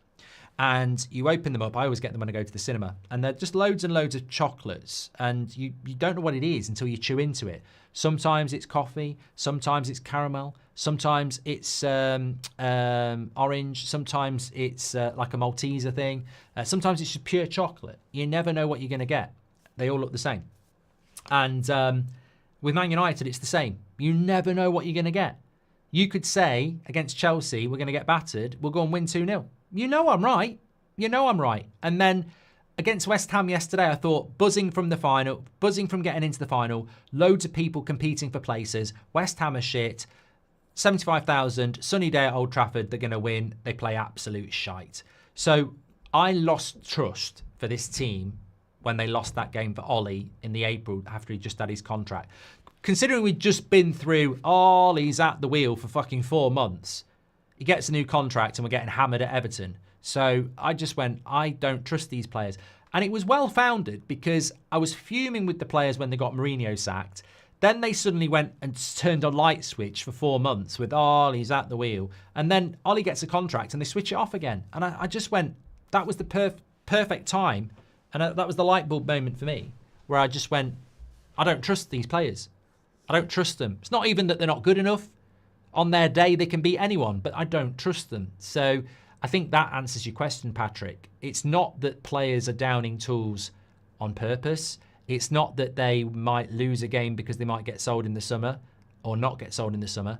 and you open them up. I always get them when I go to the cinema, and they're just loads and loads of chocolates, and you don't know what it is until you chew into it. Sometimes it's coffee, sometimes it's caramel, sometimes it's orange, sometimes it's like a Malteser thing, sometimes it's just pure chocolate. You never know what you're going to get. They all look the same, and with Man United, it's the same. You never know what you're going to get. You could say against Chelsea, we're going to get battered. We'll go and win 2-0. You know I'm right. You know I'm right. And then against West Ham yesterday, I thought buzzing from the final, buzzing from getting into the final, loads of people competing for places. West Ham are shit. 75,000, sunny day at Old Trafford. They're going to win. They play absolute shite. So I lost trust for this team when they lost that game for Ole in the April after he just had his contract. Considering we'd just been through, Ole's at the wheel for fucking 4 months. He gets a new contract and we're getting hammered at Everton. So I just went, I don't trust these players. And it was well-founded because I was fuming with the players when they got Mourinho sacked. Then they suddenly went and turned a light switch for 4 months with, he's at the wheel. And then Ole gets a contract and they switch it off again. And I just went, that was the perfect time. And that was the light bulb moment for me, where I just went, I don't trust these players. I don't trust them. It's not even that they're not good enough. On their day, they can beat anyone, but I don't trust them. So I think that answers your question, Patrick. It's not that players are downing tools on purpose. It's not that they might lose a game because they might get sold in the summer or not get sold in the summer.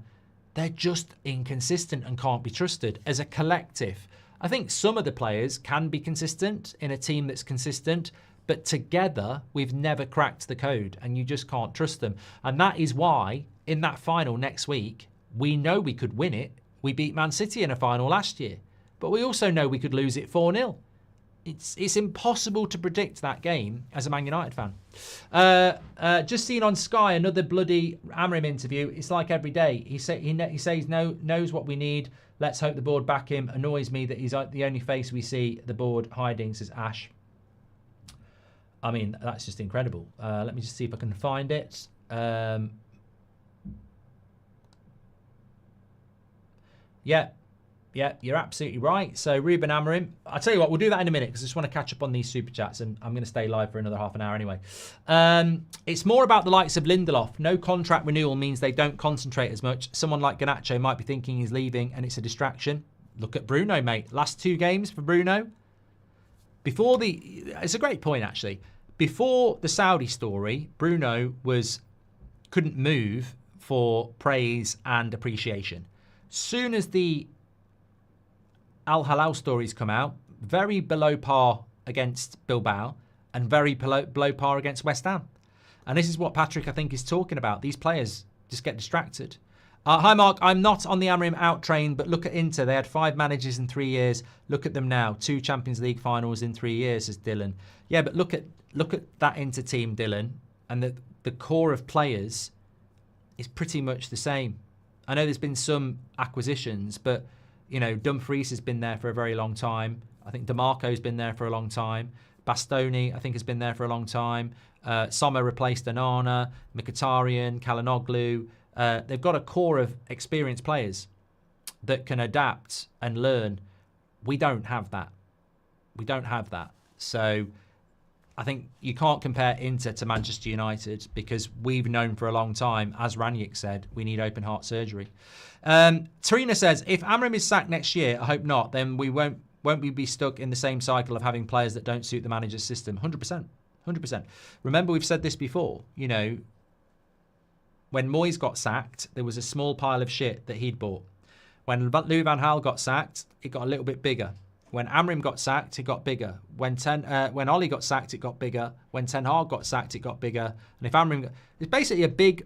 They're just inconsistent and can't be trusted as a collective. I think some of the players can be consistent in a team that's consistent, but together we've never cracked the code and you just can't trust them. And that is why in that final next week, we know we could win it. We beat Man City in a final last year, but we also know we could lose it 4-0. It's impossible to predict that game as a Man United fan. Just seen on Sky another bloody Amorim interview. It's like every day. He says knows what we need. Let's hope the board back him. Annoys me that he's the only face we see the board hiding, says Ash. I mean, that's just incredible. Let me just see if I can find it. Yeah, you're absolutely right. So Ruben Amorim, I'll tell you what, we'll do that in a minute because I just want to catch up on these super chats and I'm going to stay live for another half an hour anyway. It's more about the likes of Lindelof. No contract renewal means they don't concentrate as much. Someone like Garnacho might be thinking he's leaving and it's a distraction. Look at Bruno, mate. Last 2 games for Bruno. It's a great point actually. Before the Saudi story, Bruno couldn't move for praise and appreciation. Soon as the Al Hilal stories come out, very below par against Bilbao and very below par against West Ham. And this is what Patrick, I think, is talking about. These players just get distracted. Hi, Mark. I'm not on the Amorim out train, but look at Inter. They had 5 managers in 3 years. Look at them now. 2 Champions League finals in 3 years, says Dylan. Yeah, but look at that Inter team, Dylan, and the core of players is pretty much the same. I know there's been some acquisitions, but you know, Dumfries has been there for a very long time. I think DeMarco's been there for a long time. Bastoni, I think, has been there for a long time. Sommer replaced Onana, Mkhitaryan, Kalinoglu. They've got a core of experienced players that can adapt and learn. We don't have that. We don't have that. So I think you can't compare Inter to Manchester United because we've known for a long time, as Ranić said, we need open heart surgery. Tarina says, if Amorim is sacked next year, I hope not, then we won't we be stuck in the same cycle of having players that don't suit the manager's system? 100%. 100%. Remember, we've said this before, you know, when Moyes got sacked, there was a small pile of shit that he'd bought. When Louis van Gaal got sacked, it got a little bit bigger. When Amorim got sacked, it got bigger. When Ole got sacked, it got bigger. When Ten Hag got sacked, it got bigger. And if Amorim, it's basically a big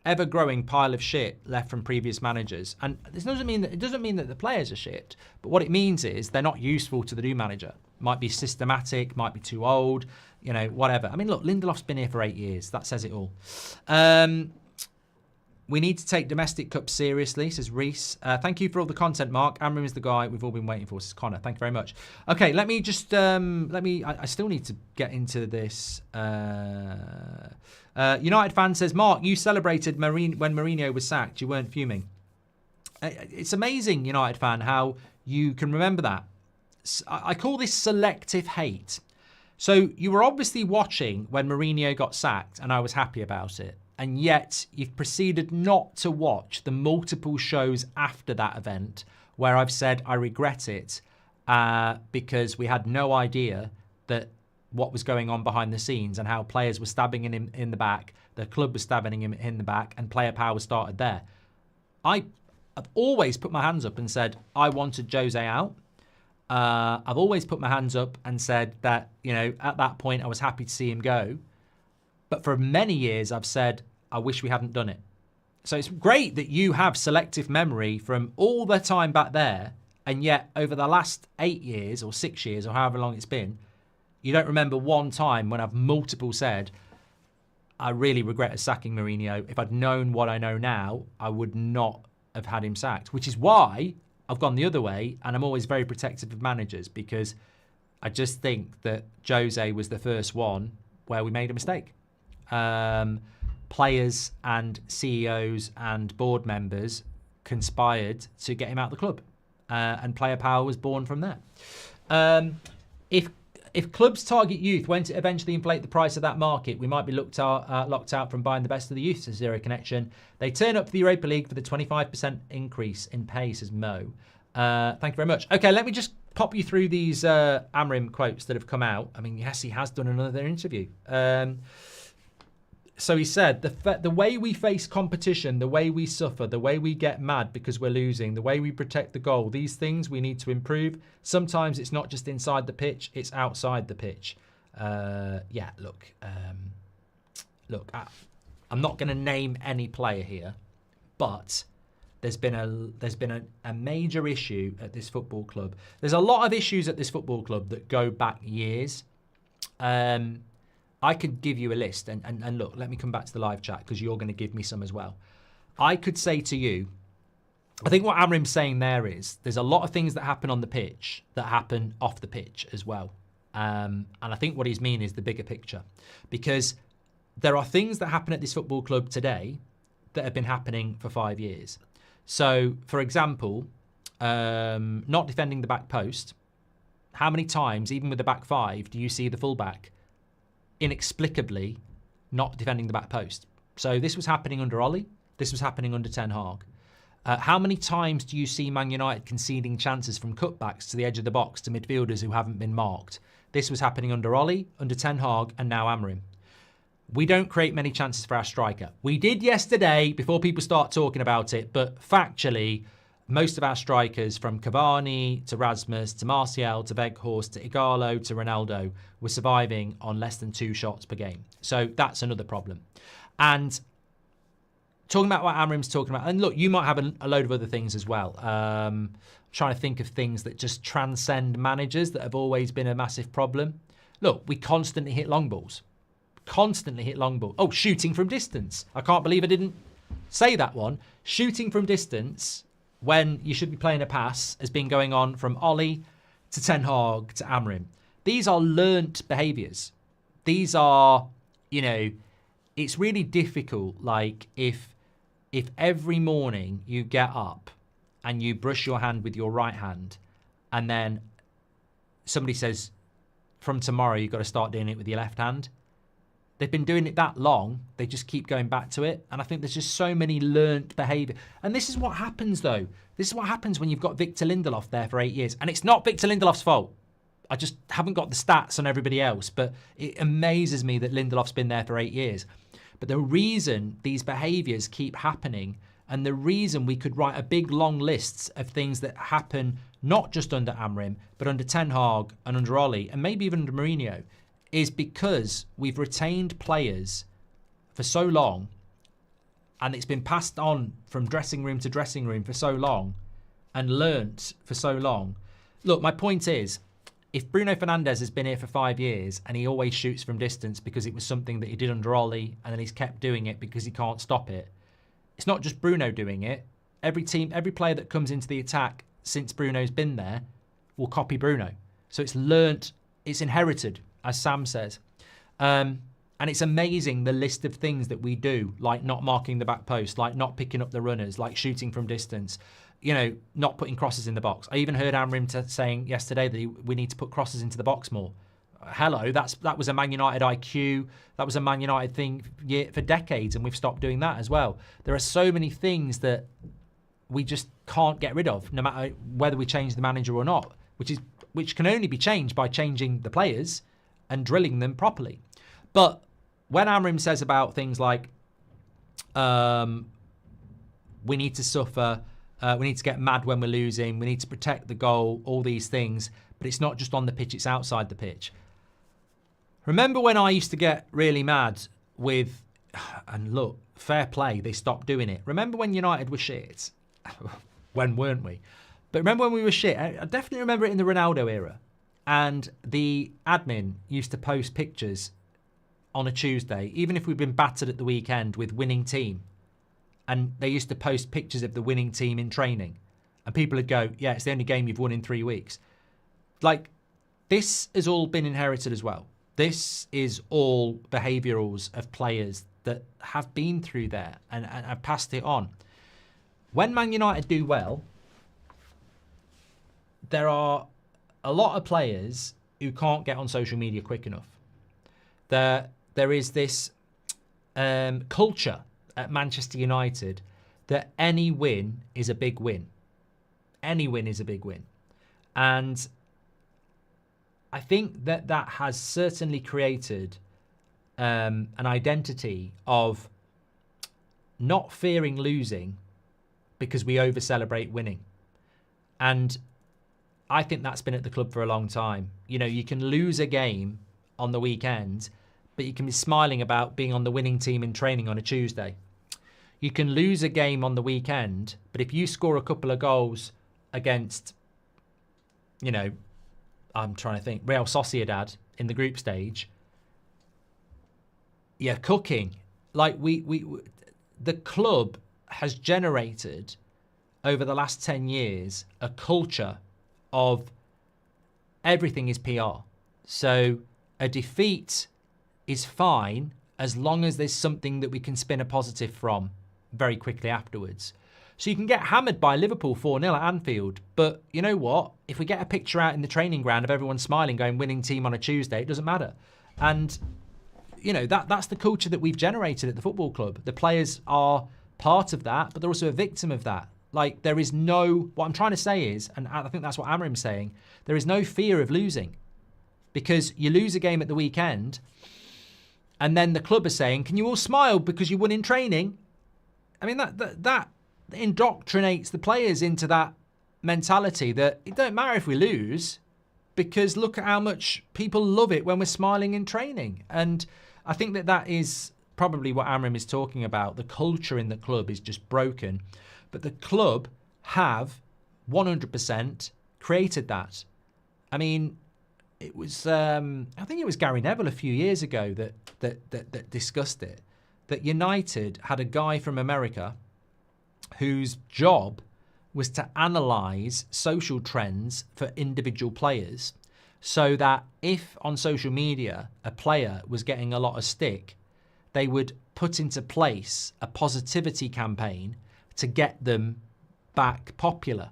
ever-growing pile of shit left from previous managers. And this doesn't mean that the players are shit, but what it means is they're not useful to the new manager. Might be systematic, might be too old, whatever. I mean, look, Lindelof's been here for 8 years. That says it all. We need to take domestic cups seriously, says Reese. Thank you for all the content, Mark. Amorim is the guy we've all been waiting for, says Connor. Thank you very much. Okay, let me just, I still need to get into this. United fan says, Mark, you celebrated when Mourinho was sacked. You weren't fuming. It's amazing, United fan, how you can remember that. I call this selective hate. So you were obviously watching when Mourinho got sacked, and I was happy about it. And yet you've proceeded not to watch the multiple shows after that event where I've said I regret it because we had no idea that what was going on behind the scenes and how players were stabbing him in the back, the club was stabbing him in the back, and player power started there. I've always put my hands up and said I wanted Jose out. I've always put my hands up and said that, at that point I was happy to see him go. But for many years, I've said, I wish we hadn't done it. So it's great that you have selective memory from all the time back there. And yet over the last 8 years or 6 years or however long it's been, you don't remember one time when I've multiple said, I really regret sacking Mourinho. If I'd known what I know now, I would not have had him sacked, which is why I've gone the other way. And I'm always very protective of managers because I just think that Jose was the first one where we made a mistake. Players and CEOs and board members conspired to get him out of the club, and player power was born from there. If clubs target youth, when to eventually inflate the price of that market, we might be locked out from buying the best of the youth, says Zero Connection. They turn up for the Europa League for the 25% increase in pay, says Mo. Thank you very much. Okay, let me just pop you through these Amorim quotes that have come out. I mean, yes, he has done another interview. So he said, the way we face competition, the way we suffer, the way we get mad because we're losing, the way we protect the goal, these things we need to improve. Sometimes it's not just inside the pitch, it's outside the pitch. Look, I'm not going to name any player here, but there's been a major issue at this football club. There's a lot of issues at this football club that go back years. I could give you a list, and look, let me come back to the live chat because you're going to give me some as well. I could say to you, I think what Amorim's saying there is there's a lot of things that happen on the pitch that happen off the pitch as well. And I think what he's mean is the bigger picture, because there are things that happen at this football club today that have been happening for 5 years. So, for example, not defending the back post. How many times, even with the back five, do you see the fullback inexplicably not defending the back post? So this was happening under Ole. This was happening under Ten Hag. How many times do you see Man United conceding chances from cutbacks to the edge of the box to midfielders who haven't been marked? This was happening under Ole, under Ten Hag, and now Amorim. We don't create many chances for our striker. We did yesterday before people start talking about it, but factually, most of our strikers, from Cavani to Rasmus to Martial to Weghorst to Igalo to Ronaldo, were surviving on less than 2 shots per game. So that's another problem. And talking about what Amorim's talking about, and look, you might have a load of other things as well. Trying to think of things that just transcend managers that have always been a massive problem. Look, we constantly hit long balls. Constantly hit long ball. Oh, shooting from distance. I can't believe I didn't say that one. Shooting from distance when you should be playing a pass has been going on from Ole to Ten Hag to Amorim. These are learnt behaviours. These are, it's really difficult. Like if every morning you get up and you brush your hand with your right hand and then somebody says, from tomorrow you've got to start doing it with your left hand. They've been doing it that long, they just keep going back to it. And I think there's just so many learnt behaviour. And this is what happens, though. This is what happens when you've got Victor Lindelof there for 8 years. And it's not Victor Lindelof's fault. I just haven't got the stats on everybody else. But it amazes me that Lindelof's been there for 8 years. But the reason these behaviours keep happening, and the reason we could write a big, long list of things that happen not just under Amorim, but under Ten Hag and under Ole, and maybe even under Mourinho, is because we've retained players for so long and it's been passed on from dressing room to dressing room for so long and learnt for so long. Look, my point is, if Bruno Fernandes has been here for 5 years and he always shoots from distance because it was something that he did under Ole, and then he's kept doing it because he can't stop it, it's not just Bruno doing it. Every team, every player that comes into the attack since Bruno's been there will copy Bruno. So it's learnt, it's inherited, as Sam says. And it's amazing the list of things that we do, like not marking the back post, like not picking up the runners, like shooting from distance, you know, not putting crosses in the box. I even heard Amorim saying yesterday that we need to put crosses into the box more. Hello, that was a Man United IQ. That was a Man United thing for decades, and we've stopped doing that as well. There are so many things that we just can't get rid of, no matter whether we change the manager or not, which can only be changed by changing the players and drilling them properly. But when Amorim says about things like we need to suffer, we need to get mad when we're losing, we need to protect the goal, all these things, but it's not just on the pitch, it's outside the pitch. Remember when I used to get really mad with, and look, fair play, they stopped doing it. Remember when United were shit? When weren't we? But remember when we were shit? I definitely remember it in the Ronaldo era. And the admin used to post pictures on a Tuesday, even if we'd been battered at the weekend with winning team. And they used to post pictures of the winning team in training. And people would go, yeah, it's the only game you've won in 3 weeks. Like, this has all been inherited as well. This is all behaviourals of players that have been through there and have passed it on. When Man United do well, there are a lot of players who can't get on social media quick enough. There is this culture at Manchester United that any win is a big win. Any win is a big win. And I think that has certainly created an identity of not fearing losing because we over-celebrate winning. And I think that's been at the club for a long time. You know, you can lose a game on the weekend, but you can be smiling about being on the winning team in training on a Tuesday. You can lose a game on the weekend, but if you score a couple of goals against, you know, I'm trying to think, Real Sociedad in the group stage, yeah, cooking. Like the club has generated over the last 10 years a culture of everything is PR. So a defeat is fine as long as there's something that we can spin a positive from very quickly afterwards. So you can get hammered by Liverpool 4-0 at Anfield, but you know what? If we get a picture out in the training ground of everyone smiling going winning team on a Tuesday, it doesn't matter. And you know, that's the culture that we've generated at the football club. The players are part of that, but they're also a victim of that. Like, there is no, what I'm trying to say is, and I think that's what Amorim's saying, there is no fear of losing. Because you lose a game at the weekend, and then the club is saying, can you all smile because you won in training? I mean, that indoctrinates the players into that mentality that it don't matter if we lose, because look at how much people love it when we're smiling in training. And I think that is probably what Amorim is talking about. The culture in the club is just broken. But the club have 100% created that. I mean, it was, I think it was Gary Neville a few years ago that discussed it. That United had a guy from America whose job was to analyse social trends for individual players, so that if on social media a player was getting a lot of stick, they would put into place a positivity campaign to get them back popular.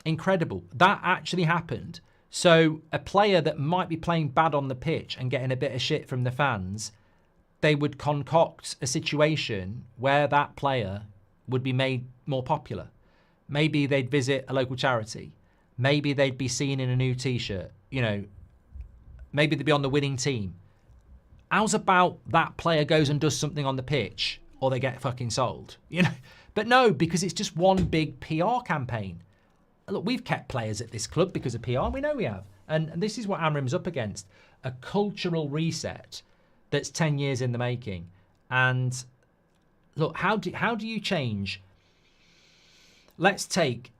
Incredible. That actually happened. So a player that might be playing bad on the pitch and getting a bit of shit from the fans, they would concoct a situation where that player would be made more popular. Maybe they'd visit a local charity. Maybe they'd be seen in a new t-shirt. You know, maybe they'd be on the winning team. How's about that player goes and does something on the pitch, or they get fucking sold? You know, but no, because it's just one big PR campaign. Look, we've kept players at this club because of PR. We know we have. And this is what Amorim's up against. A cultural reset that's 10 years in the making. And look, how do you change? Let's take,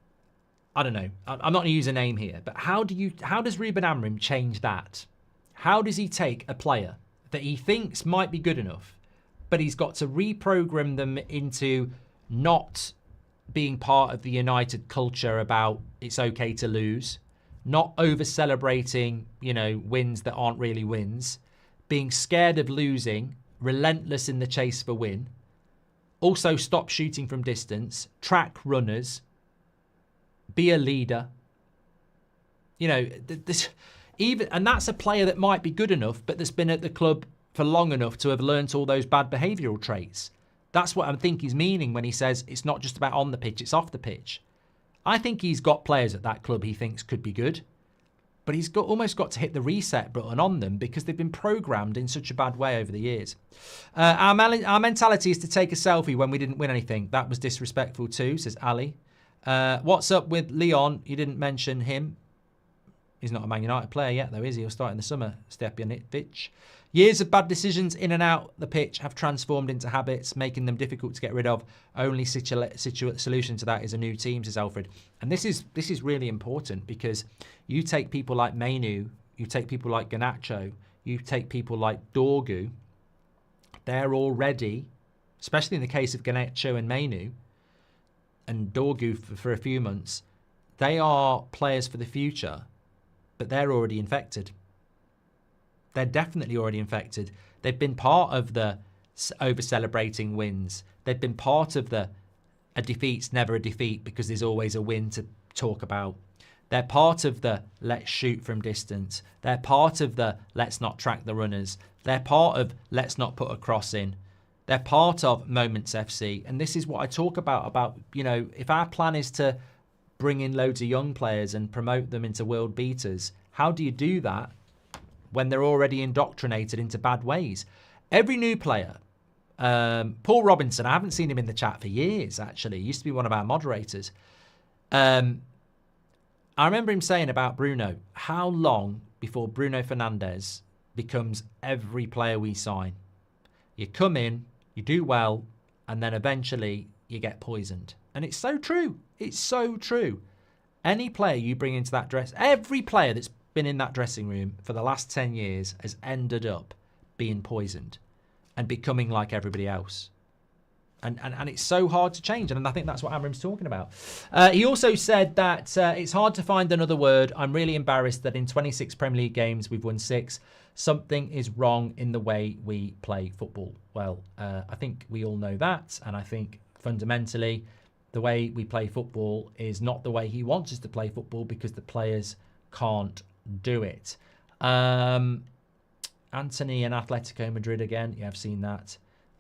I don't know, I'm not going to use a name here, but how does Ruben Amorim change that? How does he take a player that he thinks might be good enough, but he's got to reprogram them into not being part of the United culture about it's okay to lose, not over celebrating, wins that aren't really wins, being scared of losing, relentless in the chase for win, also stop shooting from distance, track runners, be a leader. And that's a player that might be good enough, but that's been at the club for long enough to have learnt all those bad behavioural traits. That's what I think he's meaning when he says it's not just about on the pitch, it's off the pitch. I think he's got players at that club he thinks could be good, but he's almost got to hit the reset button on them because they've been programmed in such a bad way over the years. Our mentality is to take a selfie when we didn't win anything. That was disrespectful too, says Ali. What's up with Leon? You didn't mention him. He's not a Man United player yet, though, is he? He'll start in the summer. Stepjanovic. Years of bad decisions in and out the pitch have transformed into habits, making them difficult to get rid of. Only solution to that is a new team, says Alfred. And this is really important because you take people like Mayu, you take people like Garnacho, you take people like Dorgu. They're already, especially in the case of Garnacho and Mayu and Dorgu for a few months, they are players for the future, but they're already infected. They're definitely already infected. They've been part of the over-celebrating wins. They've been part of a defeat's never a defeat because there's always a win to talk about. They're part of the let's shoot from distance. They're part of the let's not track the runners. They're part of let's not put a cross in. They're part of Moments FC. And this is what I talk about, if our plan is to bring in loads of young players and promote them into world beaters, how do you do that when they're already indoctrinated into bad ways? Every new player, Paul Robinson, I haven't seen him in the chat for years, actually. He used to be one of our moderators. I remember him saying about Bruno, how long before Bruno Fernandes becomes every player we sign? You come in, you do well, and then eventually you get poisoned. And it's so true. It's so true. Any player you bring into that dress, every player that's been in that dressing room for the last 10 years has ended up being poisoned and becoming like everybody else. And it's so hard to change. And I think that's what Amorim's talking about. He also said that it's hard to find another word. I'm really embarrassed that in 26 Premier League games, we've won 6. Something is wrong in the way we play football. Well, I think we all know that. And I think fundamentally, the way we play football is not the way he wants us to play football because the players can't do it. Anthony and Atletico Madrid again. Yeah, I've seen that.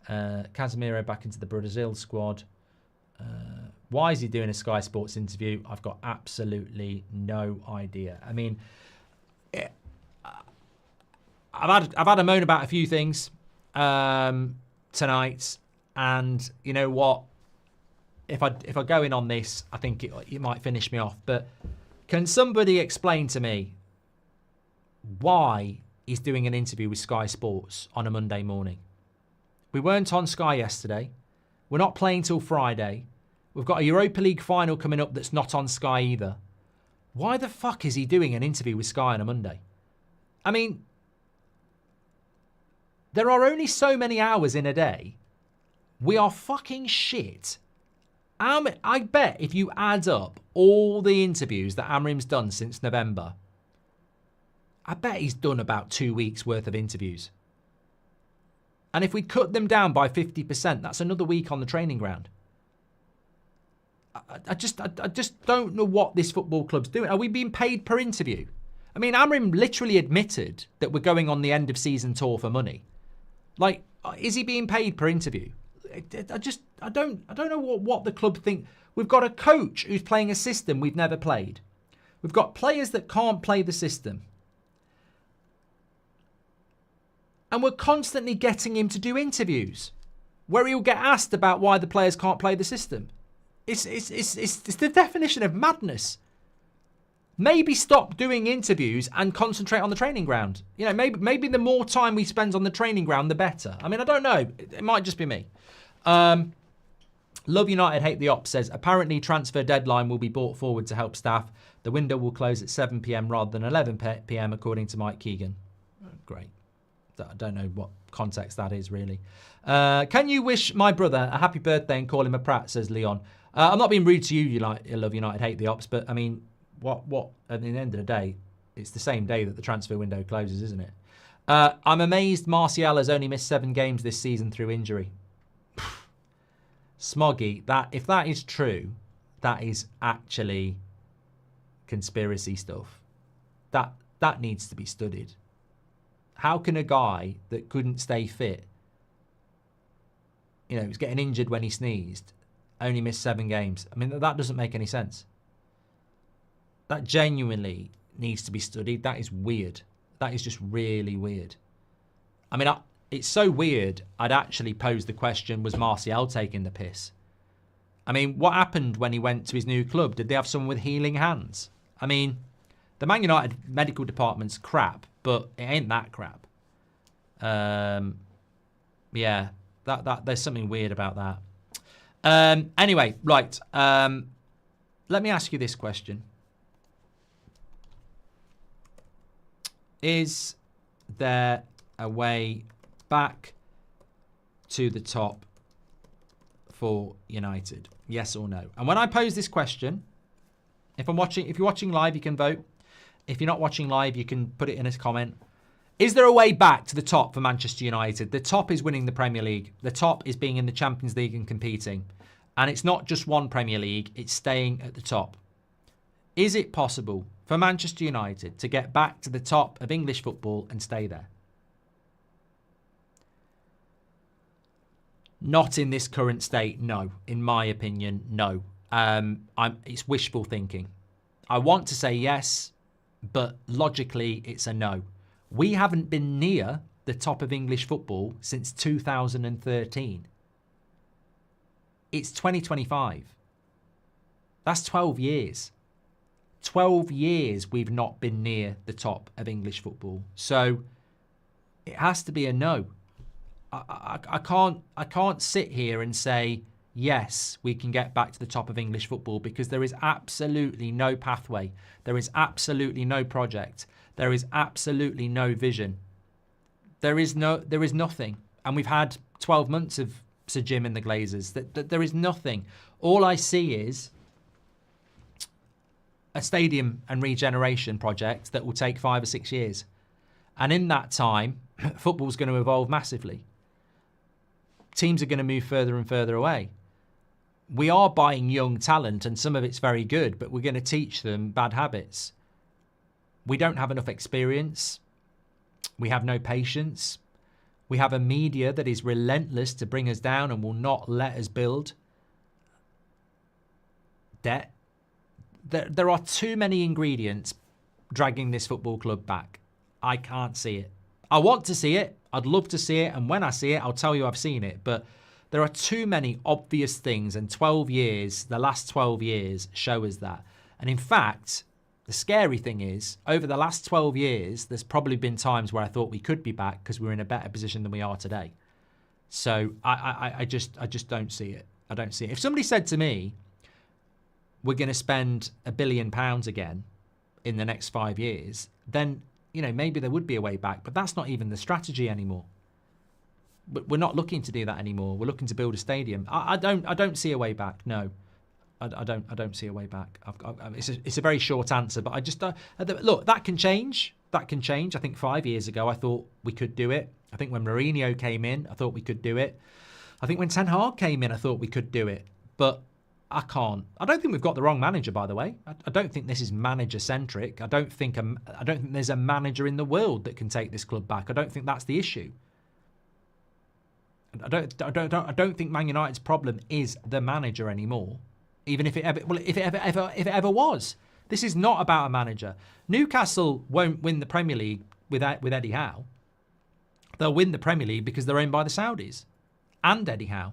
Casemiro back into the Brazil squad. Why is he doing a Sky Sports interview? I've got absolutely no idea. I mean, I've had a moan about a few things tonight, and you know what? If I go in on this, I think it might finish me off. But can somebody explain to me why he's doing an interview with Sky Sports on a Monday morning? We weren't on Sky yesterday. We're not playing till Friday. We've got a Europa League final coming up that's not on Sky either. Why the fuck is he doing an interview with Sky on a Monday? I mean, there are only so many hours in a day. We are fucking shit. I bet if you add up all the interviews that Amorim's done since November, I bet he's done about 2 weeks worth of interviews. And if we cut them down by 50%, that's another week on the training ground. I just don't know what this football club's doing. Are we being paid per interview? I mean, Amorim literally admitted that we're going on the end of season tour for money. Like, is he being paid per interview? I don't know what the club think. We've got a coach who's playing a system we've never played. We've got players that can't play the system. And we're constantly getting him to do interviews where he'll get asked about why the players can't play the system. It's the definition of madness. maybe stop doing interviews and concentrate on the training ground. You know, maybe the more time we spend on the training ground, the better. I mean, I don't know. It might just be me. Love United Hate the Ops says, apparently transfer deadline will be brought forward to help staff. The window will close at 7 p.m. rather than 11 p.m. according to Mike Keegan. Great. I don't know what context that is, really. Can you wish my brother a happy birthday and call him a prat, says Leon. I'm not being rude to you, Love United Hate the Ops, but I mean, what at the end of the day, it's the same day that the transfer window closes, isn't it? I'm amazed Martial has only missed 7 games this season through injury. Smoggy, if that is true, that is actually conspiracy stuff. That needs to be studied. How can a guy that couldn't stay fit, you know, was getting injured when he sneezed, only missed 7 games? I mean, that doesn't make any sense. That genuinely needs to be studied. That is weird. That is just really weird. I mean, it's so weird, I'd actually pose the question, was Martial taking the piss? I mean, what happened when he went to his new club? Did they have someone with healing hands? I mean, the Man United medical department's crap, but it ain't that crap. Yeah, that there's something weird about that. Anyway, right. Let me ask you this question. Is there a way back to the top for United? Yes or no? And when I pose this question, if you're watching live, you can vote. If you're not watching live, you can put it in a comment. Is there a way back to the top for Manchester United? The top is winning the Premier League. The top is being in the Champions League and competing. And it's not just one Premier League, it's staying at the top. Is it possible for Manchester United to get back to the top of English football and stay there? Not in this current state, no. In my opinion, no. It's wishful thinking. I want to say yes, but logically it's a no. We haven't been near the top of English football since 2013. It's 2025. That's 12 years. 12 years we've not been near the top of English football. So it has to be a no. I can't sit here and say, yes, we can get back to the top of English football, because there is absolutely no pathway. There is absolutely no project. There is absolutely no vision. There is nothing. And we've had 12 months of Sir Jim and the Glazers. There is nothing. All I see is a stadium and regeneration project that will take 5 or 6 years. And in that time, football's going to evolve massively. Teams are going to move further and further away. We are buying young talent, and some of it's very good, but we're going to teach them bad habits. We don't have enough experience. We have no patience. We have a media that is relentless to bring us down and will not let us build. Debt. There are too many ingredients dragging this football club back. I can't see it. I want to see it. I'd love to see it. And when I see it, I'll tell you I've seen it. But there are too many obvious things. And 12 years, the last 12 years, show us that. And in fact, the scary thing is, over the last 12 years, there's probably been times where I thought we could be back because we're in a better position than we are today. So I just don't see it. I don't see it. If somebody said to me, we're going to spend £1 billion again in the next 5 years, then, you know, maybe there would be a way back. But that's not even the strategy anymore. But we're not looking to do that anymore. We're looking to build a stadium. I don't see a way back. No, I don't see a way back. It's a very short answer, but I just look. That can change. That can change. I think 5 years ago, I thought we could do it. I think when Mourinho came in, I thought we could do it. I think when Ten Hag came in, I thought we could do it. But I can't. I don't think we've got the wrong manager, by the way. I don't think this is manager-centric. I don't think there's a manager in the world that can take this club back. I don't think that's the issue. I don't think Man United's problem is the manager anymore. Even if it ever was. This is not about a manager. Newcastle won't win the Premier League with Eddie Howe. They'll win the Premier League because they're owned by the Saudis and Eddie Howe.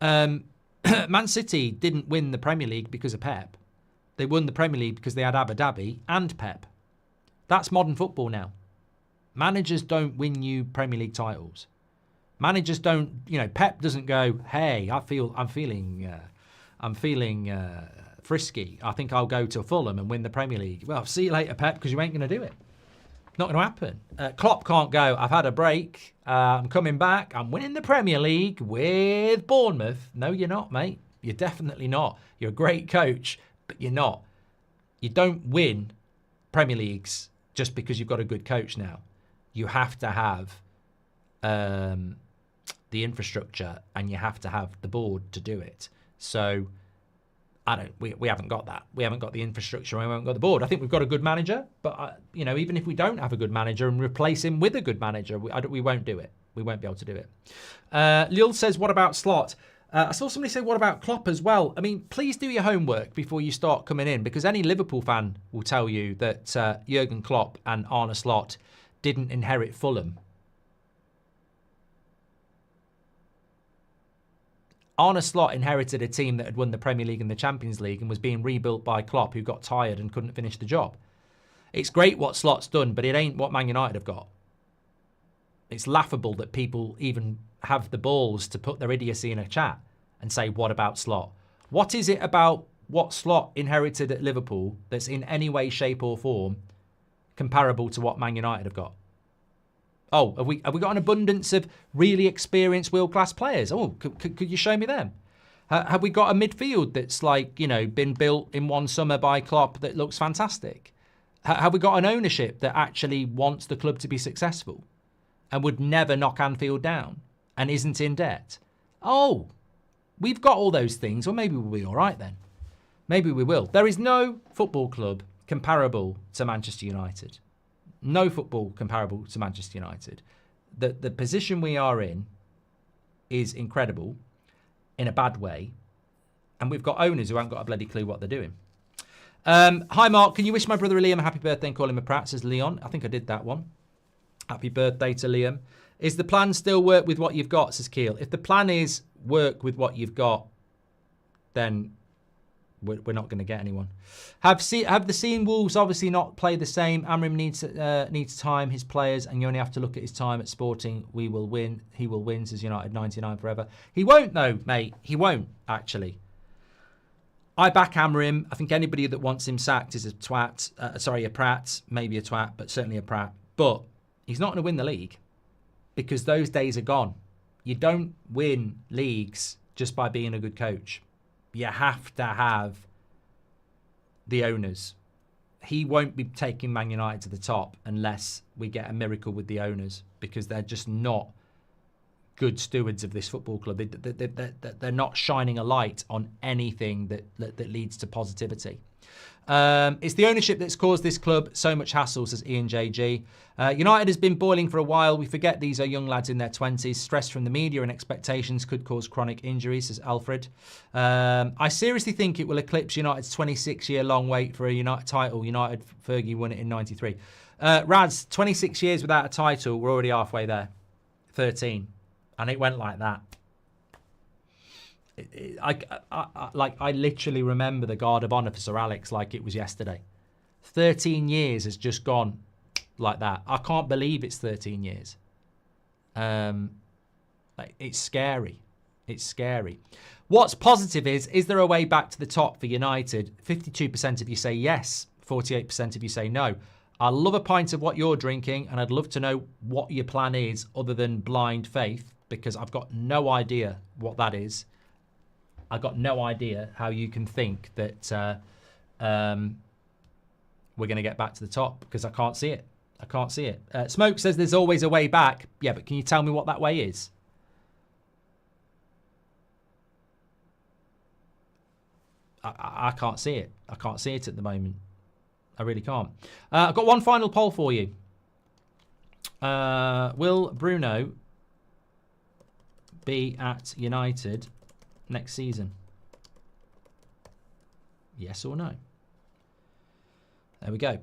Man City didn't win the Premier League because of Pep. They won the Premier League because they had Abu Dhabi and Pep. That's modern football now. Managers don't win you Premier League titles. Managers don't, Pep doesn't go, hey, I'm feeling frisky. I think I'll go to Fulham and win the Premier League. Well, see you later, Pep, because you ain't going to do it. Not going to happen. Klopp can't go, I've had a break. I'm coming back. I'm winning the Premier League with Bournemouth. No, you're not, mate. You're definitely not. You're a great coach, but you're not. You don't win Premier Leagues just because you've got a good coach now. You have to have the infrastructure and you have to have the board to do it. So we haven't got that. We haven't got the infrastructure and we haven't got the board. I think we've got a good manager, but even if we don't have a good manager and replace him with a good manager, we won't do it. We won't be able to do it. Lil says, what about Slot? I saw somebody say, what about Klopp as well? I mean, please do your homework before you start coming in, because any Liverpool fan will tell you that Jurgen Klopp and Arne Slot didn't inherit Fulham. Arne Slot inherited a team that had won the Premier League and the Champions League and was being rebuilt by Klopp, who got tired and couldn't finish the job. It's great what Slot's done, but it ain't what Man United have got. It's laughable that people even have the balls to put their idiocy in a chat and say, what about Slot? What is it about what Slot inherited at Liverpool that's in any way, shape or form comparable to what Man United have got? Oh, have we got an abundance of really experienced world-class players? Oh, could you show me them? Have we got a midfield that's been built in one summer by Klopp that looks fantastic? Have we got an ownership that actually wants the club to be successful and would never knock Anfield down and isn't in debt? Oh, we've got all those things. Well, maybe we'll be all right then. Maybe we will. There is no football club comparable to Manchester United. No football comparable to Manchester United. The position we are in is incredible in a bad way. And we've got owners who haven't got a bloody clue what they're doing. Hi, Mark. Can you wish my brother Liam a happy birthday and call him a Pratt? Says Leon. I think I did that one. Happy birthday to Liam. Is the plan still work with what you've got? Says Keel. If the plan is work with what you've got, then we're not going to get anyone. Have the seen Wolves obviously not play the same? Amorim needs time, his players, and you only have to look at his time at Sporting. We will win. He will win, says United 99 forever. He won't though, mate. He won't, actually. I back Amorim. I think anybody that wants him sacked is a twat. A prat. Maybe a twat, but certainly a prat. But he's not going to win the league because those days are gone. You don't win leagues just by being a good coach. You have to have the owners. He won't be taking Man United to the top unless we get a miracle with the owners, because they're just not good stewards of this football club. They're not shining a light on anything that leads to positivity. It's the ownership that's caused this club so much hassle, says Ian JG. United has been boiling for a while. We forget these are young lads in their 20s. Stress from the media and expectations could cause chronic injuries, says Alfred. I seriously think it will eclipse United's 26-year-long wait for a United title. United, Fergie won it in 93. Raz, 26 years without a title. We're already halfway there. 13. And it went like that. I literally remember the Guard of Honour for Sir Alex like it was yesterday. 13 years has just gone like that. I can't believe it's 13 years. It's scary. It's scary. What's positive is there a way back to the top for United? 52% of you say yes. 48% of you say no. I love a pint of what you're drinking, and I'd love to know what your plan is other than blind faith, because I've got no idea what that is. I've got no idea how you can think that we're going to get back to the top, because I can't see it. I can't see it. Smoke says there's always a way back. Yeah, but can you tell me what that way is? I can't see it. I can't see it at the moment. I really can't. I've got one final poll for you. Will Bruno be at United next season? Yes or no? There we go.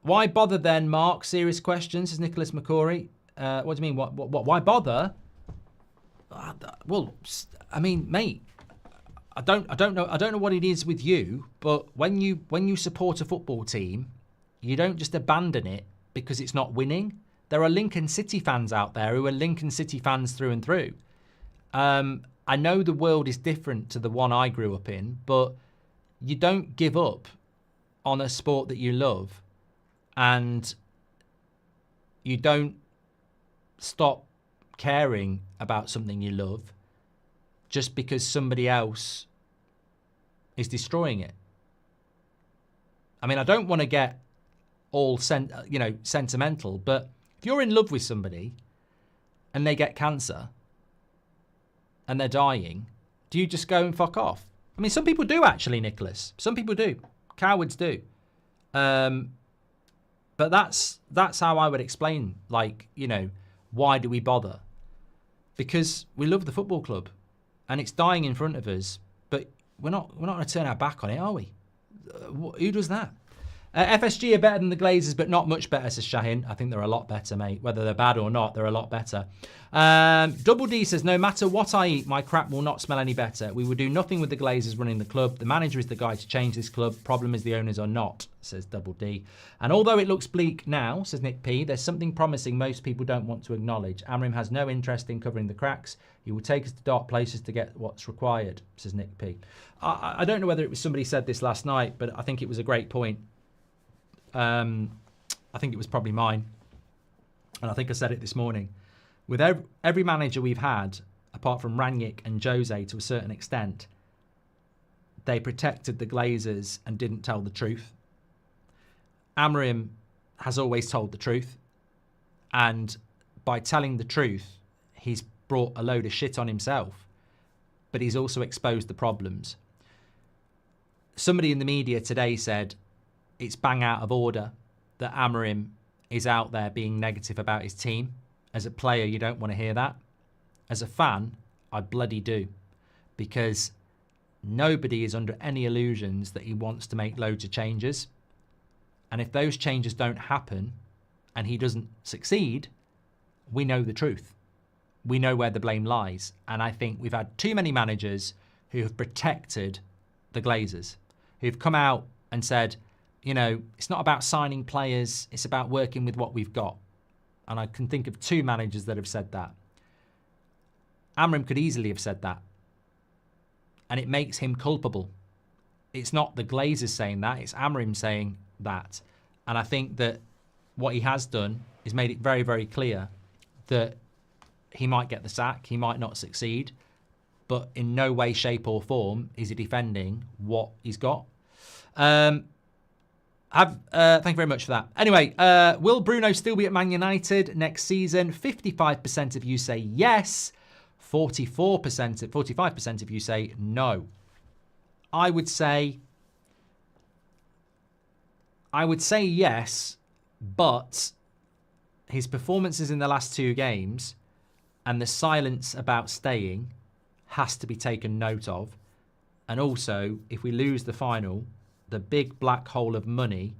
Why bother then, Mark? Serious question, says Nicholas McCory. What do you mean? What? Why bother? Well, I mean, mate, I don't know what it is with you, but when you support a football team, you don't just abandon it because it's not winning. There are Lincoln City fans out there who are Lincoln City fans through and through. I know the world is different to the one I grew up in, but you don't give up on a sport that you love, and you don't stop caring about something you love just because somebody else is destroying it. I mean, I don't want to get all sentimental, but if you're in love with somebody and they get cancer and they're dying, do you just go and fuck off? I mean, some people do actually, Nicholas. Some people do. Cowards do. But that's how I would explain, why do we bother? Because we love the football club and it's dying in front of us, but we're not going to turn our back on it, are we? Who does that? FSG are better than the Glazers, but not much better, says Shahin. I think they're a lot better, mate. Whether they're bad or not, they're a lot better. Double D says, no matter what I eat, my crap will not smell any better. We will do nothing with the Glazers running the club. The manager is the guy to change this club. Problem is the owners are not, says Double D. And although it looks bleak now, says Nick P, there's something promising most people don't want to acknowledge. Amorim has no interest in covering the cracks. He will take us to dark places to get what's required, says Nick P. I don't know whether it was somebody said this last night, but I think it was a great point. I think it was probably mine. And I think I said it this morning. With every manager we've had, apart from Rangnick and Jose to a certain extent, they protected the Glazers and didn't tell the truth. Amorim has always told the truth. And by telling the truth, he's brought a load of shit on himself. But he's also exposed the problems. Somebody in the media today said, it's bang out of order that Amorim is out there being negative about his team. As a player, you don't want to hear that. As a fan, I bloody do. Because nobody is under any illusions that he wants to make loads of changes. And if those changes don't happen and he doesn't succeed, we know the truth. We know where the blame lies. And I think we've had too many managers who have protected the Glazers, who've come out and said, it's not about signing players, it's about working with what we've got. And I can think of two managers that have said that. Amorim could easily have said that. And it makes him culpable. It's not the Glazers saying that, it's Amorim saying that. And I think that what he has done is made it very, very clear that he might get the sack, he might not succeed, but in no way, shape or form is he defending what he's got. Thank you very much for that. Anyway, will Bruno still be at Man United next season? 55% of you say yes. 45% of you say no. I would say yes, but his performances in the last two games and the silence about staying has to be taken note of. And also, if we lose the final, the big black hole of money.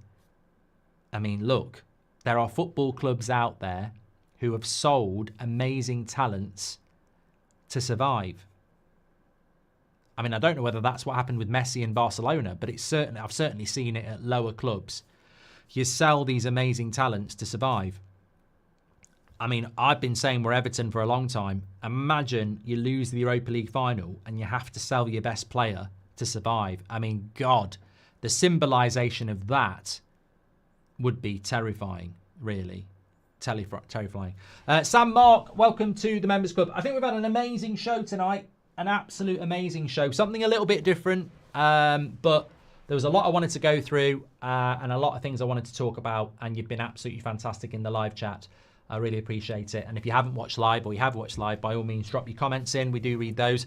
I mean, look, there are football clubs out there who have sold amazing talents to survive. I mean, I don't know whether that's what happened with Messi in Barcelona, but I've certainly seen it at lower clubs. You sell these amazing talents to survive. I mean, I've been saying we're Everton for a long time. Imagine you lose the Europa League final and you have to sell your best player to survive. I mean, God, the symbolisation of that would be terrifying, really. Terrifying. Sam Mark, welcome to the Members Club. I think we've had an amazing show tonight. An absolute amazing show. Something a little bit different, but there was a lot I wanted to go through and a lot of things I wanted to talk about, and you've been absolutely fantastic in the live chat. I really appreciate it. And if you haven't watched live or you have watched live, by all means, drop your comments in. We do read those.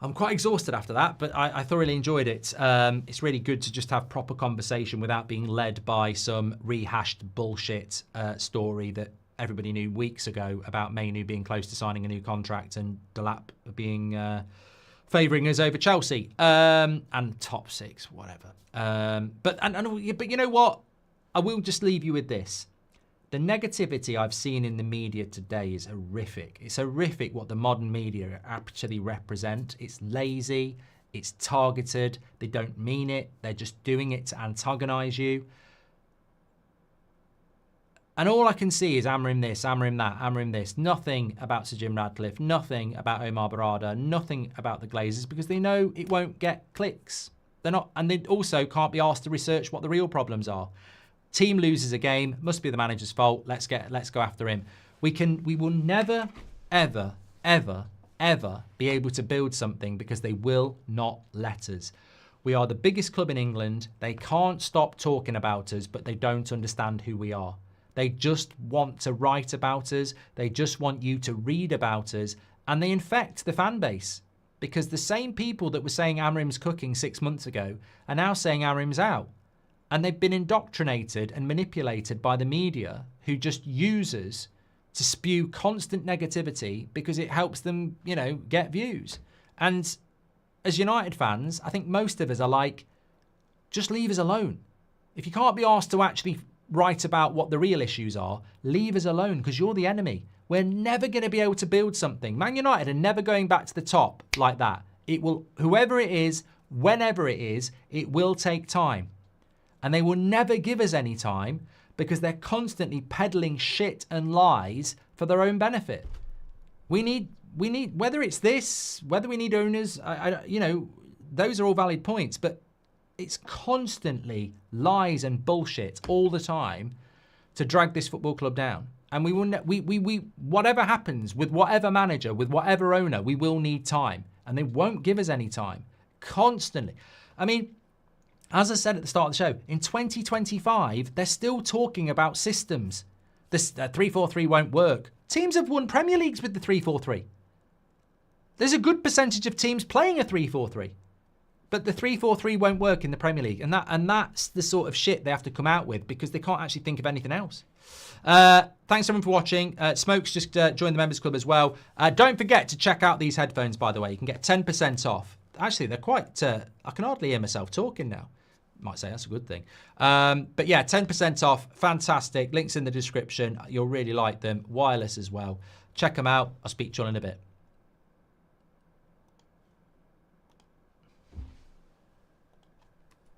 I'm quite exhausted after that, but I thoroughly enjoyed it. It's really good to just have proper conversation without being led by some rehashed bullshit story that everybody knew weeks ago about Mayu being close to signing a new contract and Dilap being favouring us over Chelsea and top six, whatever. But you know what? I will just leave you with this. The negativity I've seen in the media today is horrific. It's horrific what the modern media actually represent. It's lazy, it's targeted, they don't mean it, they're just doing it to antagonise you. And all I can see is Amorim this, Amorim that, Amorim this. Nothing about Sir Jim Radcliffe, nothing about Omar Barada, nothing about the Glazers, because they know it won't get clicks. They're not, and they also can't be asked to research what the real problems are. Team loses a game, must be the manager's fault. Let's go after him. We will never, ever, ever, ever be able to build something because they will not let us. We are the biggest club in England. They can't stop talking about us, but they don't understand who we are. They just want to write about us. They just want you to read about us, and they infect the fan base because the same people that were saying Amorim's cooking 6 months ago are now saying Amorim's out. And they've been indoctrinated and manipulated by the media who just use us to spew constant negativity because it helps them, you know, get views. And as United fans, I think most of us are like, just leave us alone. If you can't be asked to actually write about what the real issues are, leave us alone because you're the enemy. We're never going to be able to build something. Man United are never going back to the top like that. It will, whoever it is, whenever it is, it will take time. And they will never give us any time because they're constantly peddling shit and lies for their own benefit. We need, whether it's this, whether we need owners, you know, those are all valid points, but it's constantly lies and bullshit all the time to drag this football club down. And we will, whatever happens with whatever manager, with whatever owner, we will need time. And they won't give us any time. Constantly. I mean, as I said at the start of the show, in 2025, they're still talking about systems. This 3-4-3 won't work. Teams have won Premier Leagues with the 3-4-3. There's a good percentage of teams playing a 3-4-3. But the 3-4-3 won't work in the Premier League. And that's the sort of shit they have to come out with because they can't actually think of anything else. Thanks everyone for watching. Smokes just joined the members club as well. Don't forget to check out these headphones, by the way. You can get 10% off. Actually, they're quite, I can hardly hear myself talking now. Might say that's a good thing. But yeah, 10% off. Fantastic. Links in the description. You'll really like them. Wireless as well. Check them out. I'll speak to you all in a bit.